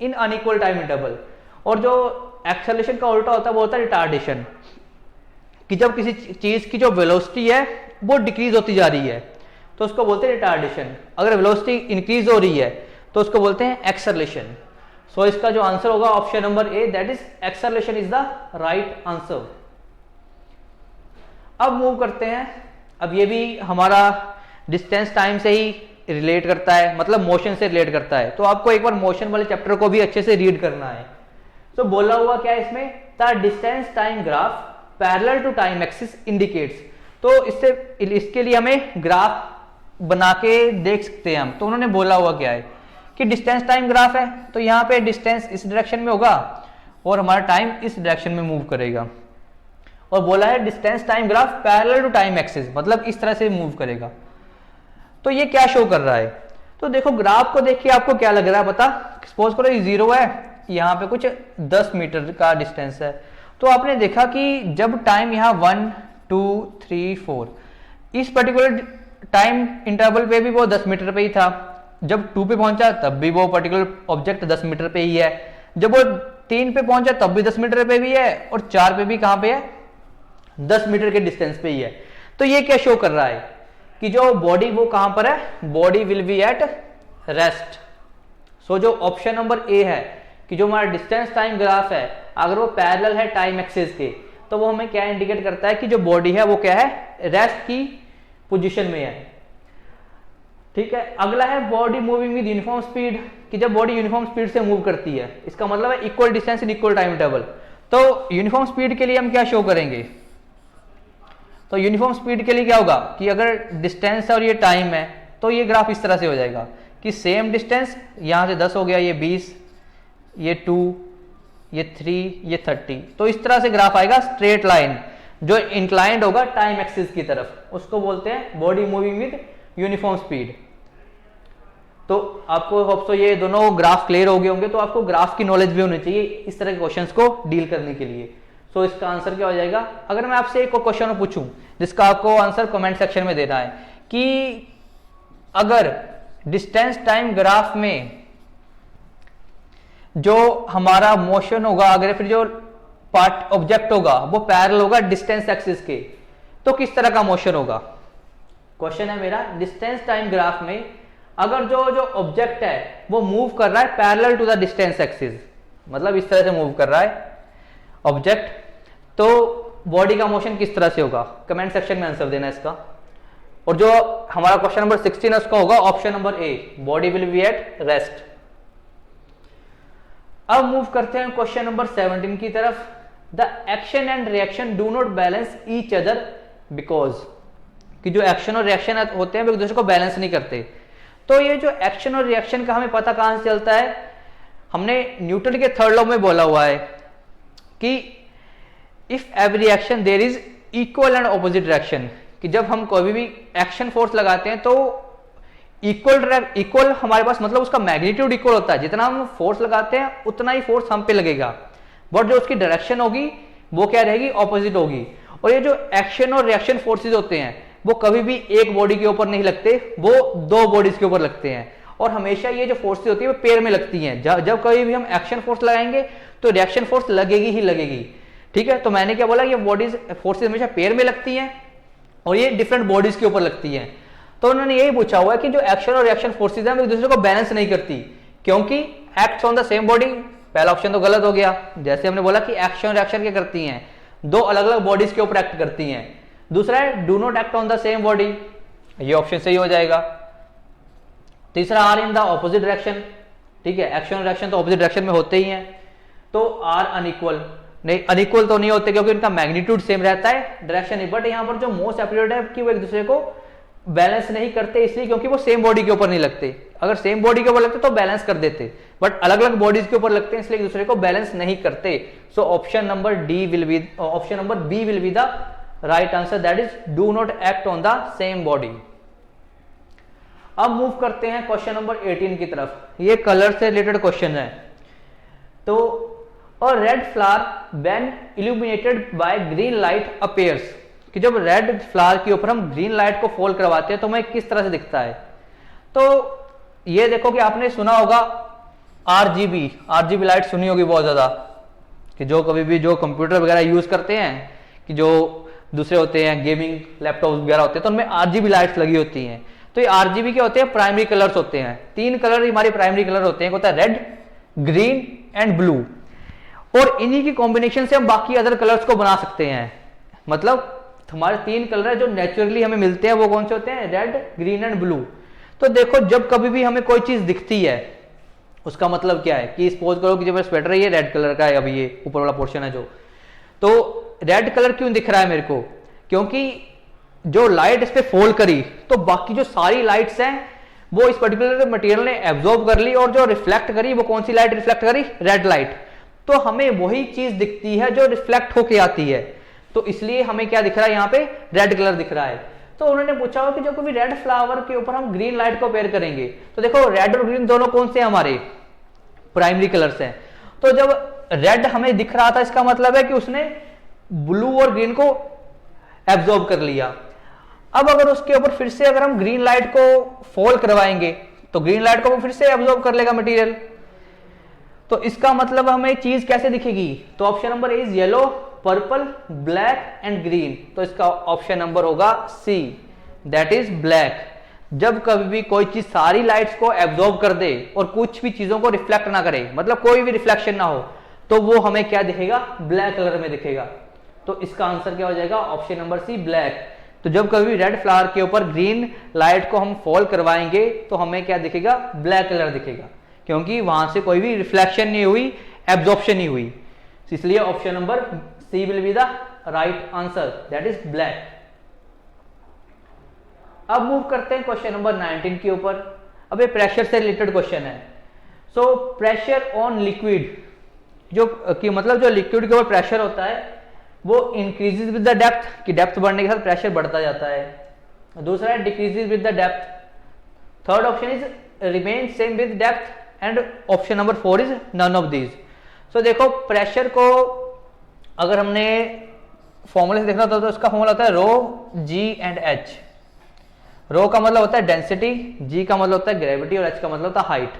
in unequal time interval. और जो एक्सेलरेशन का उल्टा होता है वो होता है रिटार्डेशन, कि जब किसी चीज की जो वेलोसिटी है वो डिक्रीज होती जा रही है तो उसको बोलते हैं रिटार्डेशन। अगर वेलोसिटी इंक्रीज हो रही है तो उसको बोलते हैं एक्सेलरेशन। सो इसका जो आंसर होगा option number A, that is acceleration is the right answer. अब मूव करते हैं, अब ये भी हमारा डिस्टेंस टाइम से ही रिलेट करता है, मतलब मोशन से रिलेट करता है। तो आपको एक बार मोशन वाले चैप्टर को भी अच्छे से रीड करना है। तो बोला हुआ क्या है इसमें, the distance time graph parallel to time axis indicates. तो इसके लिए हमें ग्राफ बना के देख सकते हैं हम। तो उन्होंने बोला हुआ क्या है कि डिस्टेंस टाइम ग्राफ है, तो यहाँ पे डिस्टेंस इस डायरेक्शन में होगा और हमारा टाइम इस डायरेक्शन में मूव करेगा। और बोला है distance time graph parallel to time axis, मतलब इस तरह से मूव करेगा। तो ये क्या शो कर रहा है, तो देखो ग्राफ को देखिए आपको क्या लग रहा है पता। सपोज करो ये 0 है, यहाँ पे कुछ 10 मीटर का डिस्टेंस है। तो आपने देखा कि जब टाइम यहाँ 1 2 3 4 इस पर्टिकुलर टाइम इंटरवल पे भी वो 10 मीटर पे ही था। जब 2 पे पहुंचा तब भी वो पर्टिकुलर ऑब्जेक्ट 10 मीटर पे ही है। जब वो 3 पे पहुंचा तब भी 10 मीटर पे भी है, और 4 पे भी कहां पे है, 10 मीटर के डिस्टेंस पे ही है। तो ये क्या शो कर रहा है कि जो बॉडी वो कहां पर है, body will be at rest. So जो ऑप्शन नंबर ए है कि जो हमारा डिस्टेंस टाइम ग्राफ है अगर वो पैरेलल है टाइम एक्सिस के, तो वो हमें क्या इंडिकेट करता है कि जो बॉडी है वो क्या है, रेस्ट की पोजीशन में है। ठीक है, अगला है body moving with uniform speed, कि जब बॉडी यूनिफॉर्म स्पीड से मूव करती है, इसका मतलब है equal distance in equal time interval. तो यूनिफॉर्म स्पीड के लिए हम क्या शो करेंगे, तो यूनिफॉर्म स्पीड के लिए क्या होगा कि अगर डिस्टेंस और ये टाइम है तो ये ग्राफ इस तरह से हो जाएगा कि सेम डिस्टेंस यहां से 10 हो गया, ये 20, ये 2, ये 3, ये 30। तो इस तरह से ग्राफ आएगा स्ट्रेट लाइन जो इंक्लाइंड होगा टाइम एक्सिस की तरफ, उसको बोलते हैं body moving with uniform speed. तो आपको होप सो ये दोनों ग्राफ क्लियर हो गए होंगे। तो आपको ग्राफ की नॉलेज भी होनी चाहिए इस तरह के क्वेश्चंस को डील करने के लिए। सो इसका आंसर क्या हो जाएगा, अगर मैं आपसे एक क्वेश्चन पूछूं जिसका आपको आंसर कमेंट सेक्शन में देना है कि अगर डिस्टेंस टाइम ग्राफ में जो हमारा मोशन होगा, अगर फिर जो पार्ट ऑब्जेक्ट होगा वो पैरेलल होगा डिस्टेंस एक्सिस के, तो किस तरह का मोशन होगा। क्वेश्चन है मेरा, डिस्टेंस टाइम ग्राफ में अगर जो ऑब्जेक्ट है वो मूव कर रहा है parallel to the distance axis, मतलब इस तरह से मूव कर रहा है ऑब्जेक्ट, तो बॉडी का मोशन किस तरह से होगा। कमेंट सेक्शन में आंसर देना इसका। और जो हमारा क्वेश्चन नंबर 16 है उसका होगा option number A, body will be at rest. अब मूव करते हैं क्वेश्चन नंबर 17 की तरफ। The action and reaction do not balance each other because, कि जो एक्शन और रिएक्शन होते हैं वो एक दूसरे को बैलेंस नहीं करते। तो ये जो एक्शन और रिएक्शन का हमें पता कहां से चलता है, हमने न्यूटन के थर्ड लॉ में बोला हुआ है कि if every action there is equal and opposite reaction, कि जब हम कोई भी एक्शन फोर्स लगाते हैं तो इक्वल हमारे पास मतलब उसका मैग्नीट्यूड इक्वल होता है, जितना हम फोर्स लगाते हैं उतना ही फोर्स हम पे लगेगा, बट जो उसकी डायरेक्शन होगी वो क्या रहेगी, ऑपोजिट होगी। और ये जो एक्शन और रिएक्शन फोर्सेज होते हैं वो कभी भी एक बॉडी के ऊपर नहीं लगते, वो दो बॉडीज के ऊपर लगते हैं। और हमेशा ये जो फोर्सेज होती है वो पेयर में लगती हैं। जब कभी भी हम एक्शन फोर्स लगाएंगे तो रिएक्शन फोर्स लगेगी ही लगेगी। ठीक है, तो मैंने क्या बोला, ये बॉडीज फोर्सेज हमेशा पेयर में लगती हैं और ये डिफरेंट बॉडीज के ऊपर लगती हैं। तो उन्होंने यही पूछा हुआ है कि जो एक्शन और रिएक्शन फोर्सेज हैं वो एक दूसरे को बैलेंस नहीं करती, क्योंकि acts on the same body. पहला ऑप्शन तो गलत हो गया, जैसे हमने बोला कि एक्शन और रिएक्शन क्या करती हैं, दो अलग अलग बॉडीज के ऊपर एक्ट करती हैं। दूसरा है do not act on the same body, ये ऑप्शन सही हो जाएगा। तीसरा are in the opposite direction, ठीक है, एक्शन और रिएक्शन तो ऑपोजिट डायरेक्शन में होते ही हैं। तो आर अनइक्वल, नहीं अनइक्वल तो नहीं होते क्योंकि इनका मैग्नीट्यूड सेम रहता है, डायरेक्शन नहीं। बट यहाँ पर जो मोस्ट एप्लीकेट है कि वो एक दूसरे को बैलेंस नहीं करते, इसलिए क्योंकि वो सेम बॉडी के ऊपर नहीं लगते। अगर सेम बॉडी के ऊपर लगते तो बैलेंस कर देते, बट अलग अलग बॉडीज के ऊपर लगते हैं इसलिए एक दूसरे को बैलेंस नहीं करते। So option number D will be, option number B will be the right answer, that is do not act on the same body. अब मूव करते हैं क्वेश्चन नंबर 18 की तरफ। ये कलर से रिलेटेड क्वेश्चन है। तो और red flower when illuminated by green light appears, कि जब रेड फ्लावर के ऊपर हम ग्रीन लाइट को फॉल करवाते हैं तो हमें किस तरह से दिखता है। तो ये देखो कि आपने सुना होगा आरजीबी लाइट सुनी होगी बहुत ज्यादा, कि जो कभी भी जो कंप्यूटर वगैरह यूज करते हैं, कि जो दूसरे होते हैं गेमिंग लैपटॉप वगैरह होते हैं तो उनमें आरजीबी लाइट्स लगी होती हैं। तो ये आरजीबी क्या होते हैं, प्राइमरी कलर्स होते हैं। 3 कलर हमारे प्राइमरी कलर होते हैं, होता है रेड, ग्रीन एंड ब्लू। और इन्हीं की कॉम्बिनेशन से हम बाकी अदर कलर्स को बना सकते हैं। मतलब हमारे 3 कलर है जो नेचुरली हमें मिलते हैं, वो कौन से होते हैं? Red, green and blue. तो देखो जब कभी भी हमें कोई चीज दिखती है उसका मतलब क्या है कि सपोज करो कि जो मेरा स्वेटर है ये रेड कलर का है, अभी ये ऊपर वाला पोर्शन है जो, तो रेड कलर क्यों दिख रहा है मेरे को? क्योंकि जो लाइट इस पे फॉल करी तो बाकी जो सारी लाइट्स हैं वो इस पर्टिकुलर मटेरियल ने एब्जॉर्ब कर ली, और जो रिफ्लेक्ट करी वो कौन सी लाइट रिफ्लेक्ट करी? Red light. तो हमें वही चीज दिखती है जो रिफ्लेक्ट होके आती है, तो इसलिए हमें क्या दिख रहा है? यहाँ पे रेड कलर दिख रहा है। तो उन्होंने पूछा हो कि जो कभी रेड फ्लावर के ऊपर हम ग्रीन लाइट को पेयर करेंगे, तो देखो रेड और ग्रीन दोनों कौन से हमारे प्राइमरी कलर्स हैं। तो जब रेड हमें दिख रहा था इसका मतलब है कि उसने ब्लू और ग्रीन को एब्जॉर्ब कर लिया। अब अगर उसके ऊपर फिर से अगर हम ग्रीन लाइट को फॉल करवाएंगे तो ग्रीन लाइट को फिर से एब्जॉर्ब कर लेगा मटेरियल। तो इसका मतलब हमें चीज कैसे दिखेगी? तो option number is yellow, purple, black and green. तो इसका ऑप्शन नंबर होगा सी, दैट इज ब्लैक। जब कभी भी कोई चीज सारी लाइट्स को एब्जॉर्ब कर दे और कुछ भी चीजों को रिफ्लेक्ट ना करे, मतलब कोई भी रिफ्लेक्शन ना हो, तो वो हमें क्या दिखेगा? ब्लैक कलर में दिखेगा। तो इसका आंसर क्या हो जाएगा? Option number C, black. तो जब कभी रेड फ्लावर के ऊपर ग्रीन लाइट को हम फॉल करवाएंगे तो हमें क्या दिखेगा? ब्लैक कलर दिखेगा, क्योंकि वहां से कोई भी रिफ्लेक्शन नहीं हुई, एब्जॉर्प्शन नहीं हुई। इसलिए option number C will be the right answer, that is black. अब मूव करते हैं क्वेश्चन नंबर 19 के ऊपर। अब ये प्रेशर से रिलेटेड क्वेश्चन है। सो प्रेशर ऑन लिक्विड, जो कि मतलब जो लिक्विड के ऊपर प्रेशर होता है वो इंक्रीजेज विद द डेप्थ, कि डेप्थ बढ़ने के साथ प्रेशर बढ़ता जाता है। दूसरा है decreases with the depth. Third option is remain same with depth, and option number 4 is none of these. So देखो प्रेशर को अगर हमने फॉर्मूले से देखना होता तो इसका फॉर्मूला होता है रो, जी एंड एच। रो का मतलब होता है डेंसिटी, जी का मतलब होता है ग्रेविटी, और एच का मतलब होता है हाइट।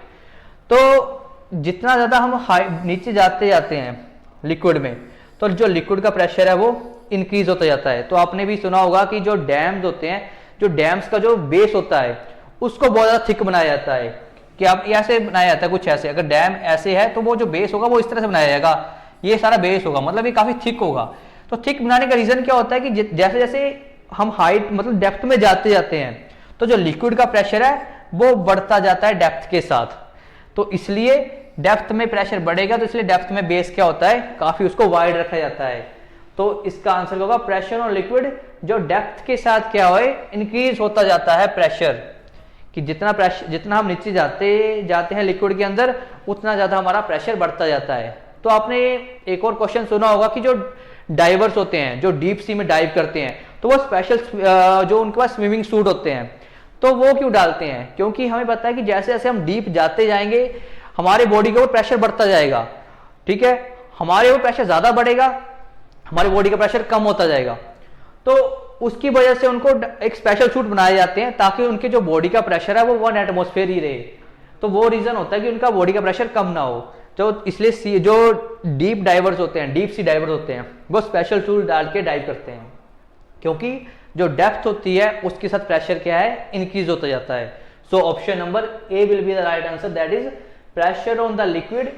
तो जितना ज्यादा हम नीचे जाते जाते हैं लिक्विड में, तो जो लिक्विड का प्रेशर है वो इंक्रीज होता जाता है। तो आपने भी सुना होगा कि जो डैम्स होते हैं, जो डैम्स का जो बेस होता है उसको बहुत ज्यादा थिक बनाया जाता है। कि आप ऐसे बनाया जाता है कुछ ऐसे, अगर डैम ऐसे है तो वो जो बेस होगा वो इस तरह से बनाया जाएगा, ये सारा बेस होगा, मतलब ये काफी थिक होगा। तो थिक बनाने का रीजन क्या होता है कि जैसे जैसे हम हाइट मतलब डेप्थ में जाते जाते हैं तो जो लिक्विड का प्रेशर है वो बढ़ता जाता है डेप्थ के साथ। तो इसलिए डेप्थ में प्रेशर बढ़ेगा, तो इसलिए डेप्थ में बेस क्या होता है? काफी उसको वाइड रखा जाता है। तो इसका आंसर होगा प्रेशर ऑन लिक्विड जो डेप्थ के साथ क्या हो, इंक्रीज होता जाता है प्रेशर, कि जितना हम नीचे जाते हैं लिक्विड के अंदर उतना ज्यादा हमारा प्रेशर बढ़ता जाता है। तो आपने एक और क्वेश्चन सुना होगा कि जो डाइवर्स होते हैं, जो डीप सी में डाइव करते हैं, तो वो स्पेशल जो उनके पास स्विमिंग सूट होते हैं, तो वो क्यों डालते हैं? क्योंकि हमें पता है कि जैसे जैसे हम डीप जाते जाएंगे हमारे बॉडी के ऊपर प्रेशर बढ़ता जाएगा, ठीक है, हमारे ऊपर प्रेशर ज्यादा बढ़ेगा, हमारी बॉडी का प्रेशर कम होता जाएगा। तो उसकी वजह से उनको एक स्पेशल सूट बनाए जाते हैं ताकि उनके जो बॉडी का प्रेशर है वो 1 एटमॉस्फेयर ही रहे। तो वो रीजन होता है कि उनका बॉडी का प्रेशर कम ना हो। तो इसलिए जो डीप डाइवर्स होते हैं, डीप सी डाइवर्स होते हैं, वो स्पेशल सूट डाल के डाइव करते हैं, क्योंकि जो डेप्थ होती है उसके साथ प्रेशर क्या है? इंक्रीज होता जाता है। So option number A will be the right answer, that is pressure on the liquid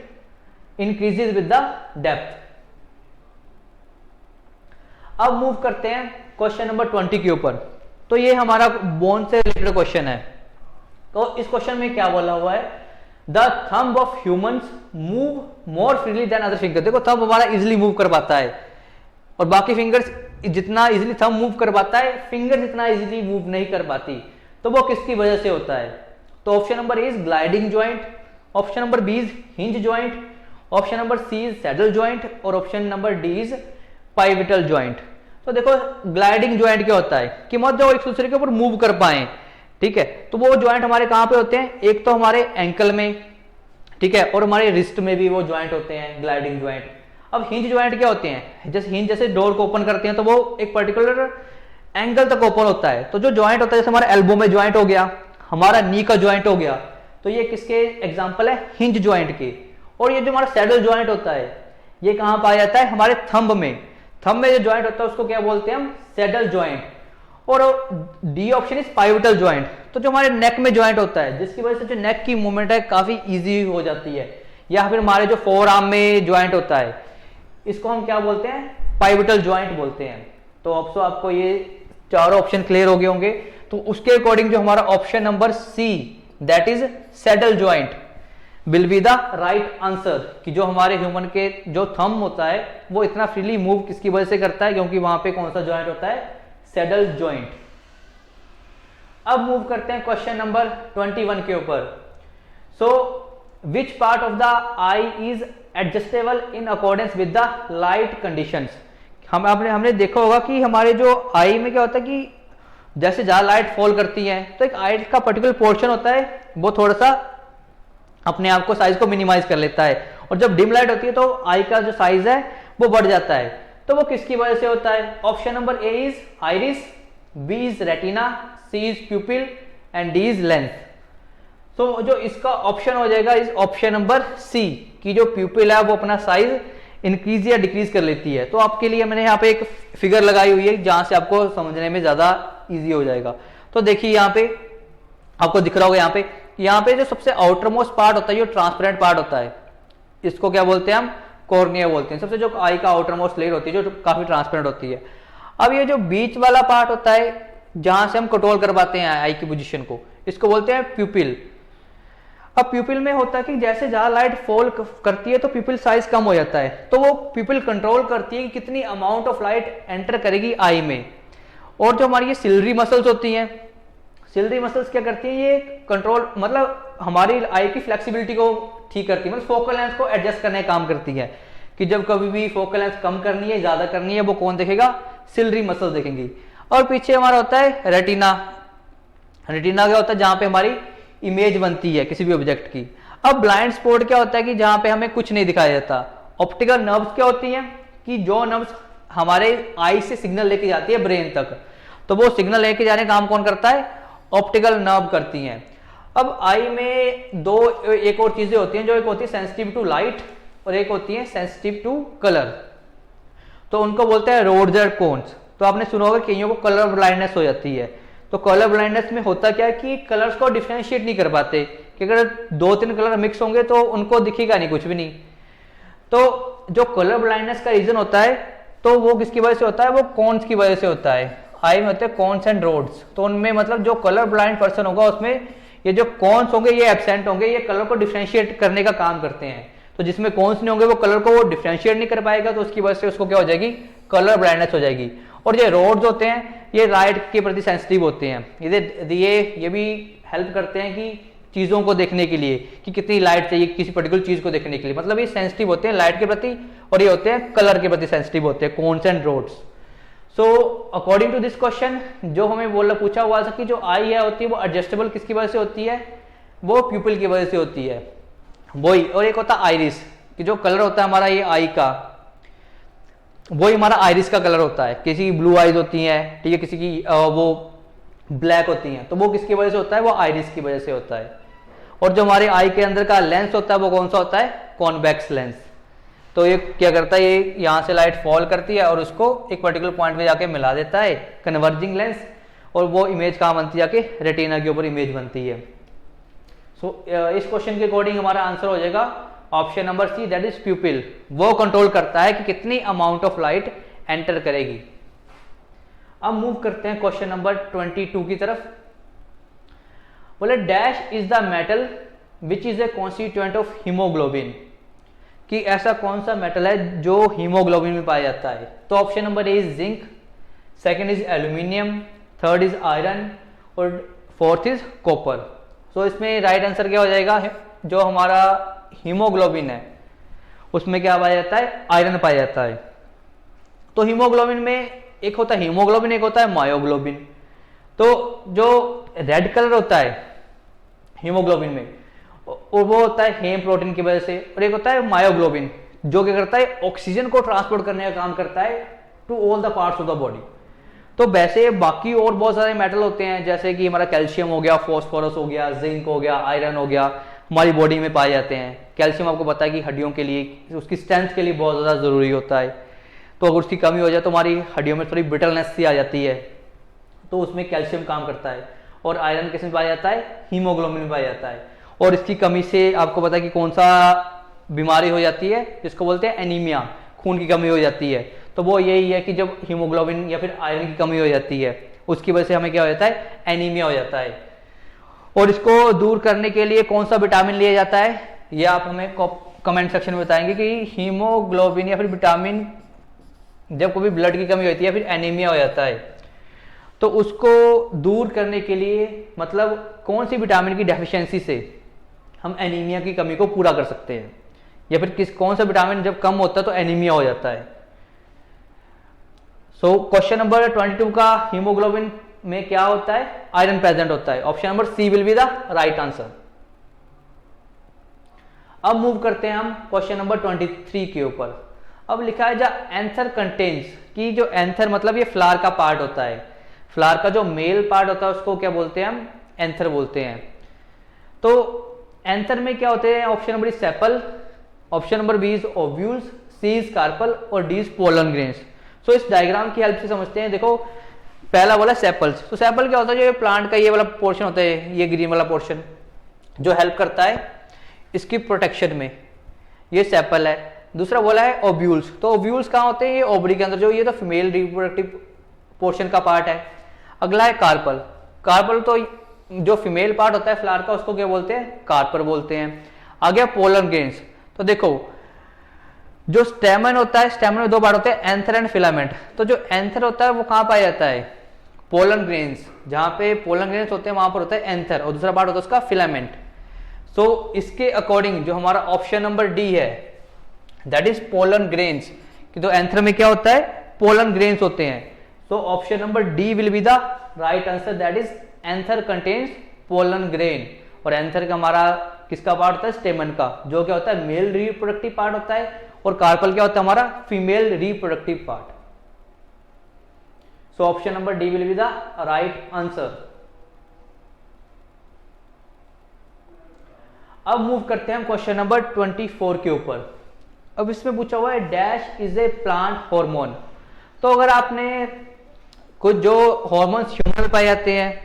increases with the depth. अब मूव करते हैं क्वेश्चन नंबर 20 के ऊपर। तो ये हमारा बोन से रिलेटेड क्वेश्चन है। तो इस क्वेश्चन में क्या बोला हुआ है? The thumb of humans move more freely than other finger. देखो थंब हमारा इजिली मूव कर पाता है और बाकी फिंगर्स जितना इजिली थंब मूव कर पाता है, फिंगर जितना इजिली मूव नहीं कर पाती। तो वो किसकी वजह से होता है? तो option number A is gliding joint, option number B is hinge joint, option number C is saddle joint, और option number D is pivotal joint. तो देखो ग्लाइडिंग ज्वाइंट क्या होता है कि मत जो एक दूसरे के ऊपर मूव कर पाए, ठीक है, तो वो ज्वाइंट हमारे कहां पे होते हैं? एक तो हमारे एंकल में, ठीक है, और हमारे रिस्ट में भी वो ज्वाइंट होते हैं, ग्लाइडिंग ज्वाइंट। अब हिंज ज्वाइंट क्या होते हैं? जैसे हिंज जैसे डोर को ओपन करते हैं तो वो एक पर्टिकुलर एंगल तक ओपन होता है। तो जो ज्वाइंट होता है जैसे हमारा एल्बो में ज्वाइंट हो गया, हमारा नी का ज्वाइंट हो गया, तो ये किसके एग्जांपल है? हिंज ज्वाइंट के। और ये जो हमारा सैडल ज्वाइंट होता है ये कहां पाया जाता है? हमारे थंब में। थंब में जो ज्वाइंट होता है उसको क्या बोलते हैं हम? Saddle joint. और D option is pivotal joint. तो जो हमारे नेक में ज्वाइंट होता है जिसकी वजह से जो नेक की मूवमेंट है काफी इजी हो जाती है, या फिर हमारे जो फोर आर्म में ज्वाइंट होता है इसको हम क्या बोलते हैं? पाइवटल ज्वाइंट बोलते हैं। तो आपको ये चारों ऑप्शन क्लियर हो गए होंगे। तो उसके अकॉर्डिंग जो हमारा option number C that is saddle joint will be the right answer, कि जो हमारे ह्यूमन के जो थंब होता है वो इतना फ्रीली मूव किसकी वजह से करता है, क्योंकि वहां पे कौन सा जॉइंट होता है, सैडल जॉइंट। अब मूव करते हैं क्वेश्चन नंबर 21 के ऊपर। So which part of the eye is adjustable in accordance with the light conditions. हमने देखा होगा कि हमारे जो आई में क्या होता है कि जैसे ज्यादा लाइट फॉल करती है तो एक आई का पर्टिकुलर पोर्शन होता है वो थोड़ा सा अपने आप को साइज को मिनिमाइज कर लेता है, और जब डिम लाइट होती है तो आई का जो साइज है वो बढ़ जाता है। तो वो किसकी वजह से होता है? Option number A is iris, B is retina, C is pupil and D is lens. तो जो इसका ऑप्शन हो जाएगा इज ऑप्शन नंबर सी, की जो प्यूपिल है वो अपना साइज इंक्रीज या डिक्रीज कर लेती है। तो आपके लिए मैंने यहाँ पे एक फिगर लगाई हुई है जहां से आपको समझने में ज्यादा इजी हो जाएगा। तो देखिए यहाँ पे आपको दिख रहा होगा, यहाँ पे जो सबसे आउटर मोस्ट पार्ट होता है, जो ट्रांसपेरेंट पार्ट होता है, इसको क्या बोलते हैं हम? कॉर्निया बोलते हैं। सबसे जो आई का आउटर मोस्ट लेयर होती है जो काफी ट्रांसपेरेंट होती है। अब ये जो बीच वाला पार्ट होता है जहां से हम कंट्रोल कर पाते हैं आई की पोजीशन को, इसको बोलते हैं प्यूपिल। अब प्यूपिल में होता है कि जैसे ज्यादा लाइट फॉल करती है तो प्यूपिल साइज कम हो जाता है, तो वो प्यूपिल कंट्रोल करती है कि कितनी अमाउंट ऑफ लाइट एंटर करेगी आई में। और जो हमारी ये सिलरी मसल्स होती हैं, सिलरी मसल्स क्या करती हैं? ये कंट्रोल मतलब हमारी आई की फ्लेक्सिबिलिटी को ठीक करती है, मतलब फोकल लेंथ को एडजस्ट करने का काम करती है, कि जब कभी भी फोकल लेंथ कम करनी है ज्यादा करनी है वो कौन देखेगा? सिलरी मसल्स देखेंगी। और पीछे हमारा होता है रेटिना। रेटिना क्या होता है? जहां पे हमारी इमेज बनती है किसी भी ऑब्जेक्ट की। अब ब्लाइंड स्पॉट क्या होता है? कि जहां पे हमें कुछ नहीं दिखाई देता। ऑप्टिकल नर्व्स क्या होती हैं? कि जो नर्व्स हमारे आई से सिग्नल लेके जाती है ब्रेन तक, तो वो सिग्नल लेके जाने का काम कौन करता है? ऑप्टिकल नर्व करती हैं। अब आई में एक और चीजें होती हैं, जो एक होती है सेंसिटिव टू लाइट और एक होती है सेंसिटिव टू कलर। तो उनको बोलते हैं रोड्स एंड कोन्स। तो आपने सुना होगा कईयों को कलर ब्लाइंडनेस हो जाती है। तो कलर ब्लाइंडनेस में होता क्या है कि कलर्स को डिफरेंशिएट नहीं कर पाते, कि अगर 2-3 कलर मिक्स होंगे तो उनको दिखेगा नहीं, कुछ भी नहीं। तो जो कलर ब्लाइंडनेस का रीजन होता है तो वो किसकी वजह से होता है? वो कॉन्स की वजह से होता है। आई में होते हैं कॉन्स एंड रोड्स। तो उनमें मतलब जो कलर ब्लाइंड पर्सन होगा उसमें ये जो कॉन्स होंगे ये एब्सेंट होंगे, ये कलर को डिफरेंशिएट करने का काम करते हैं। तो जिसमें कॉन्स नहीं होंगे वो कलर को वो डिफरेंशिएट नहीं कर पाएगा, तो उसकी वजह से उसको क्या हो जाएगी? कलर ब्लाइंडनेस हो जाएगी। और ये रोड्स होते हैं ये लाइट के प्रति सेंसिटिव होते हैं। ये भी हेल्प करते हैं कि चीजों को देखने के लिए, कि कितनी लाइट चाहिए किसी पर्टिकुलर चीज को देखने के लिए, मतलब ये सेंसिटिव होते हैं लाइट के प्रति, और ये होते हैं कलर के प्रति सेंसिटिव होते हैं, cones and rods. So according to this question जो हमें पूछा हुआ था कि जो आई है होती है वो एडजस्टेबल किसकी वजह से होती है? वो प्यूपिल की वजह से होती है वही। और एक होता है आइरिस, कि जो कलर होता है हमारा ये आई का, वही हमारा आइरिस का कलर होता है। किसी की ब्लू आइज होती है, ठीक है, किसी की वो ब्लैक होती हैं, तो वो किसकी वजह से होता है? वो आइरिस की वजह से होता है। और जो हमारे आई के अंदर का लेंस होता है वो कौन सा होता है? Convex lens. तो ये क्या करता है? ये यहाँ से लाइट फॉल करती है और उसको एक पर्टिकुलर पॉइंट में जाके मिला देता है, कन्वर्जिंग लेंस, और वो इमेज कहाँ बनती है? जाके रेटिना के ऊपर इमेज बनती है। इस क्वेश्चन के अकॉर्डिंग हमारा आंसर हो जाएगा option number C, that is pupil. वो कंट्रोल करता है कि कितनी अमाउंट ऑफ लाइट एंटर करेगी। अब मूव करते हैं क्वेश्चन नंबर 22 की तरफ। बोले dash is the metal which is a constituent of haemoglobin, कि ऐसा कौन सा मेटल है जो हीमोग्लोबिन में पाया जाता है? तो option number A is zinc, second is aluminium, third is iron और फोर्थ इज कॉपर। सो इसमें राइट आंसर क्या हो जाएगा? जो हमारा हीमोग्लोबिन है उसमें क्या पाया जाता है? आयरन पाया जाता है। तो हीमोग्लोबिन में एक होता है हीमोग्लोबिन, एक होता है मायोग्लोबिन। तो जो रेड कलर होता है हीमोग्लोबिन में, और वो होता है हेम प्रोटीन की वजह से, और एक होता है मायोग्लोबिन जो क्या करता है? ऑक्सीजन को ट्रांसपोर्ट करने का काम करता है to all the parts of the body. तो वैसे बाकी और बहुत सारे मेटल होते हैं, जैसे कि हमारा कैल्शियम हो गया, फॉस्फोरस हो गया, जिंक हो गया, आयरन हो गया, हमारी बॉडी में पाए जाते हैं। कैल्शियम आपको पता है कि हड्डियों के लिए, उसकी स्ट्रेंथ के लिए बहुत ज़्यादा ज़रूरी होता है। तो अगर उसकी कमी हो जाए तो हमारी हड्डियों में थोड़ी ब्रिटलनेस सी आ जाती है, तो उसमें कैल्शियम काम करता है। और आयरन किस में पाया जाता है? हीमोग्लोबिन में पाया जाता है। और इसकी कमी से आपको पता है कि कौन सा बीमारी हो जाती है, जिसको बोलते हैं एनीमिया, खून की कमी हो जाती है। तो वो यही है कि जब हीमोग्लोबिन या फिर आयरन की कमी हो जाती है उसकी वजह से हमें क्या हो जाता है, एनीमिया हो जाता है। और इसको दूर करने के लिए कौन सा विटामिन लिया जाता है, ये आप हमें कमेंट सेक्शन में बताएंगे कि हीमोग्लोबिन या फिर विटामिन जब कभी ब्लड की कमी होती है फिर एनीमिया हो जाता है, तो उसको दूर करने के लिए मतलब कौन सी विटामिन की डेफिशिएंसी से हम एनीमिया की कमी को पूरा कर सकते हैं, या फिर कौन सा विटामिन जब कम होता है तो एनीमिया हो जाता है। सो क्वेश्चन नंबर 22 का हीमोग्लोबिन में क्या होता है, आयरन प्रेजेंट होता है। Option number C will be the right answer. अब मूव करते हैं हम क्वेश्चन नंबर 23 के ऊपर। अब लिखा है द एंथर कंटेन्स, कि जो एंथर मतलब ये फ्लावर का पार्ट होता है, फ्लावर का जो मेल पार्ट होता है उसको क्या बोलते हैं, हम एंथर बोलते हैं। तो एंथर में क्या होते हैं, option number sepal, option number B is ovules, C is carpel और D is pollen grains. So इस डायग्राम की हेल्प से समझते हैं। देखो पहला बोला सेपल्स, तो सेपल क्या होता है, जो प्लांट का ये वाला पोर्शन होता है, ये ग्रीन वाला पोर्शन जो हेल्प करता है इसकी प्रोटेक्शन में, ये सेपल है। दूसरा बोला है ओव्यूल्स, तो ओव्यूल्स कहाँ होते हैं, ये ओवरी के अंदर, जो ये तो फीमेल रिप्रोडक्टिव पोर्शन का पार्ट है। अगला है कार्पल, कार्पल तो जो फीमेल पार्ट होता है फ्लावर का उसको क्या बोलते हैं, कार्पर बोलते हैं। आ गया पोलन ग्रेन्स, तो देखो जो स्टेमन होता है, स्टेमन में दो पार्ट होते हैं, एंथर एंड फिलामेंट। तो जो एंथर होता है वो कहाँ पाया जाता है, पोलन ग्रेन्स, जहां पे पोलन ग्रेन्स होते हैं वहां पर होता है एंथर, और दूसरा पार्ट होता है उसका फिलामेंट। सो इसके अकॉर्डिंग जो हमारा ऑप्शन नंबर डी है दैट इज पोलन ग्रेन्स, कि तो एंथर में क्या होता है, पोलन ग्रेन्स होते हैं। So option number D will be the right answer, that is anther contains pollen grain. और एंथर का हमारा किसका पार्ट होता है, स्टेमन का, जो क्या होता है मेल रिप्रोडक्टिव पार्ट होता है, और कार्पल क्या होता है हमारा female reproductive part. So option number D will be the right answer. अब मूव करते हैं हम क्वेश्चन नंबर 24 के ऊपर। अब इसमें पूछा हुआ है dash is a plant hormone. तो अगर आपने कुछ जो हार्मोन्स ह्यूमन में पाए जाते हैं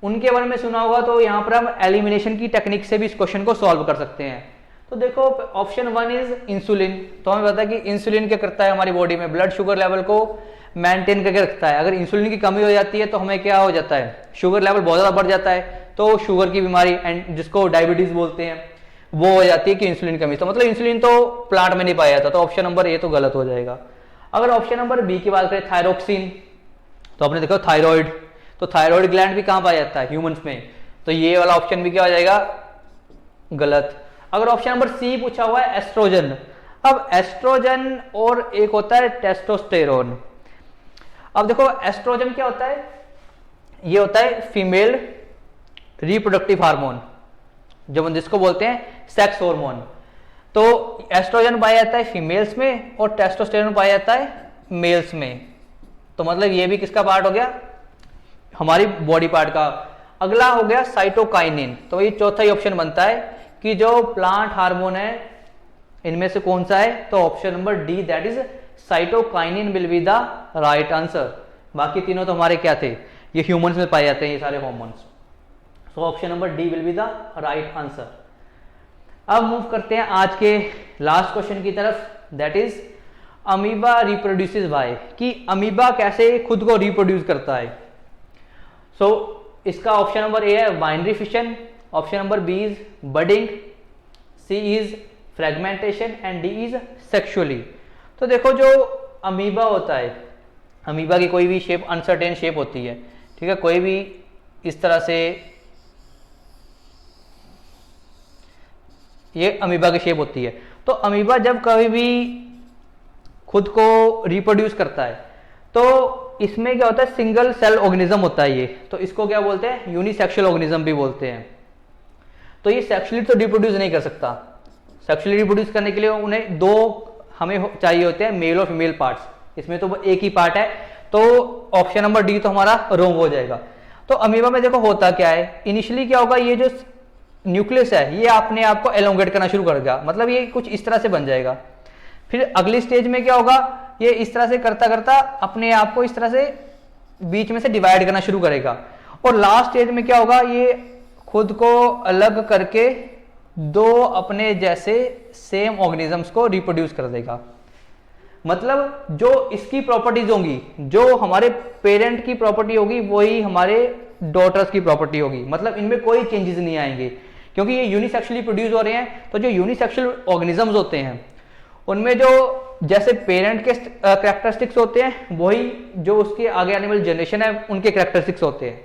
उनके बारे में सुना होगा, तो यहां पर हम एलिमिनेशन की टेक्निक से भी इस क्वेश्चन को सॉल्व कर सकते हैं। तो देखो ऑप्शन 1 इज इंसुलिन, तो हमें पता है कि इंसुलिन क्या करता है हमारी बॉडी में, ब्लड शुगर लेवल को मेंटेन करके रखता है। अगर इंसुलिन की कमी हो जाती है तो हमें क्या हो जाता है, शुगर लेवल बहुत ज्यादा बढ़ जाता है, तो शुगर की बीमारी एंड जिसको डायबिटीज बोलते हैं वो हो जाती है कि इंसुलिन कमी। तो मतलब इंसुलिन तो प्लांट में नहीं पाया जाता, तो ऑप्शन नंबर ए तो गलत हो जाएगा। अगर ऑप्शन नंबर बी की बात करें थायरोक्सिन, तो आपने देखा थायराइड, तो थायराइड ग्लैंड भी कहां पाया जाता है, ह्यूमंस में, तो ये वाला ऑप्शन भी क्या हो जाएगा, गलत। अगर ऑप्शन नंबर सी पूछा हुआ है एस्ट्रोजन, अब एस्ट्रोजन और एक होता है टेस्टोस्टेरोन। अब देखो एस्ट्रोजन क्या होता है, ये होता है फीमेल रिप्रोडक्टिव हार्मोन, जब जिसको बोलते हैं सेक्स हार्मोन। तो एस्ट्रोजन पाया जाता है फीमेल्स में और टेस्टोस्टेरोन पाया जाता है मेल्स में। तो मतलब ये भी किसका पार्ट हो गया, हमारी बॉडी पार्ट का। अगला हो गया साइटोकाइनिन, तो ये चौथा ही ऑप्शन बनता है कि जो प्लांट हार्मोन है इनमें से कौन सा है, तो option number D that is cytokinin will be the right answer. बाकी तीनों तो हमारे क्या थे, ये ह्यूमंस में पाए जाते हैं ये सारे hormones. So option number D will be the right answer. अब मूव करते हैं आज के लास्ट क्वेश्चन की तरफ, that is amoeba reproduces by, कि अमीबा कैसे खुद को रिप्रोड्यूस करता है। सो इसका ऑप्शन नंबर ए है binary fission, option number B is budding, C is fragmentation and D is sexually. तो देखो जो अमीबा होता है, अमीबा की कोई भी शेप अनसर्टेन शेप होती है, ठीक है, कोई भी इस तरह से ये अमीबा की शेप होती है। तो अमीबा जब कभी भी खुद को रिप्रोड्यूस करता है तो इसमें क्या होता है, सिंगल सेल ऑर्गेनिज्म होता है ये, तो इसको क्या बोलते हैं, यूनिसेक्सुअल ऑर्गेनिज्म भी बोलते हैं। तो ये सेक्सुअली तो रिप्रोड्यूस नहीं कर सकता, सेक्सुअली रिप्रोड्यूस करने के लिए उन्हें दो हमें चाहिए होते हैं मेल और फीमेल पार्ट्स, इसमें तो एक ही पार्ट है, तो ऑप्शन नंबर डी तो हमारा रॉन्ग हो जाएगा। तो अमीबा में देखो होता क्या है, इनिशियली क्या होगा, ये जो न्यूक्लियस है ये अपने आप को एलोंगेट करना शुरू कर देगा, मतलब ये कुछ इस तरह से बन जाएगा। फिर अगली स्टेज में क्या होगा, ये इस तरह से करता करता अपने आप को इस तरह से बीच में से डिवाइड करना शुरू करेगा, और लास्ट स्टेज में क्या होगा, ये खुद को अलग करके दो अपने जैसे सेम ऑर्गेनिजम्स को रिप्रोड्यूस कर देगा। मतलब जो इसकी प्रॉपर्टीज होंगी, जो हमारे पेरेंट की प्रॉपर्टी होगी वही हमारे डॉटर्स की प्रॉपर्टी होगी, मतलब इनमें कोई चेंजेस नहीं आएंगे क्योंकि ये यूनिसेक्सुअली प्रोड्यूस हो रहे हैं। तो जो यूनिसेक्सुअल ऑर्गेनिजम्स होते हैं उनमें जो जैसे पेरेंट के कैरेक्टरिस्टिक्स होते हैं वही जो उसके आगे आने वाली जनरेशन है उनके कैरेक्टरिस्टिक्स होते हैं।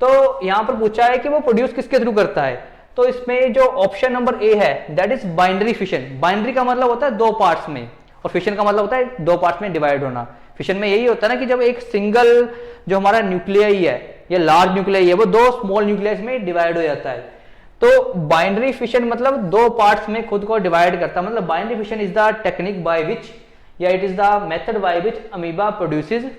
तो यहां पर पूछा है कि वो प्रोड्यूस किसके थ्रू करता है, तो इसमें जो ऑप्शन नंबर ए है that is binary fission. Binary का मतलब होता है दो पार्ट्स में और फिशन का मतलब होता है दो पार्ट्स में डिवाइड होना। फिशन में यही होता है ना कि जब एक सिंगल जो हमारा न्यूक्लियाई है या लार्ज न्यूक्लियाई है वो दो स्मॉल न्यूक्लियस में डिवाइड हो जाता है। तो बाइनरी फिशन मतलब दो पार्ट्स में खुद को डिवाइड करता है। मतलब binary fission is the technique by which या it is the method by which amoeba produces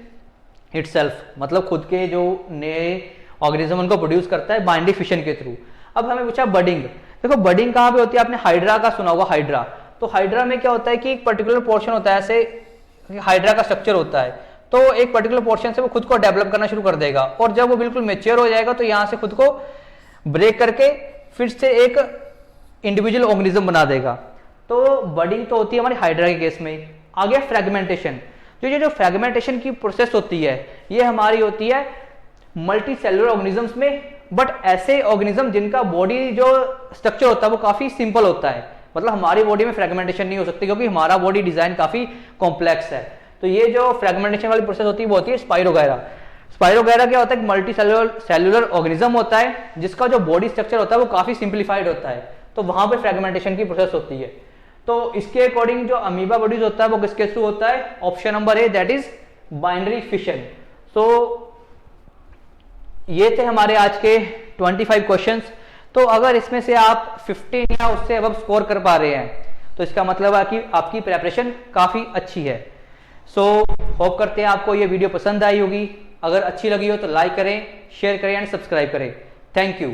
itself, मतलब खुद के जो नए ऑर्गेनिज्म उनको प्रोड्यूस करता है बाइनरी फिशन के थ्रू। अब हमें पूछा बडिंग। देखो बडिंग कहां पे होती है, आपने हाइड्रा का सुना होगा हाइड्रा। तो हाइड्रा में क्या होता है कि एक पर्टिकुलर पोर्शन होता है, ऐसे हाइड्रा का स्ट्रक्चर होता है, तो एक पर्टिकुलर पोर्शन से वो खुद को डेवलप करना शुरू कर देगा और जब वो बिल्कुल मेच्योर हो जाएगा तो यहां से खुद को ब्रेक करके फिर से एक इंडिविजुअल ऑर्गेनिज्म बना देगा। तो बडिंग तो होती है हमारी हाइड्रा के केस में। आ गया फ्रेगमेंटेशन। जो फ्रेगमेंटेशन की प्रोसेस होती है ये हमारी होती है मल्टी सेलुलर ऑर्गेनिजम्स में, बट ऐसे ऑर्गेनिज्म जिनका बॉडी जो स्ट्रक्चर होता है वो काफी सिंपल होता है। मतलब हमारी बॉडी में फ्रेगमेंटेशन नहीं हो सकती क्योंकि हमारा बॉडी डिजाइन काफी कॉम्प्लेक्स है। तो ये जो फ्रेगमेंटेशन वाली प्रोसेस होती है वो होती है स्पाइरोगैरा। स्पाइरोगैरा क्या होता है, मल्टी सेलुलर ऑर्गेनिज्म होता है जिसका जो बॉडी स्ट्रक्चर होता है वो काफी सिंप्लीफाइड होता है, तो वहां पे फ्रेगमेंटेशन की प्रोसेस होती है। तो इसके अकॉर्डिंग जो अमीबा प्रोड्यूस होता है वो किसके थ्रू होता है, option number A that is binary fission. So ये थे हमारे आज के 25 क्वेश्चंस। तो अगर इसमें से आप 15 या उससे अब स्कोर कर पा रहे हैं तो इसका मतलब है कि आपकी प्रेपरेशन काफी अच्छी है। सो होप करते हैं आपको ये वीडियो पसंद आई होगी। अगर अच्छी लगी हो तो लाइक करें, शेयर करें एंड सब्सक्राइब करें। Thank you.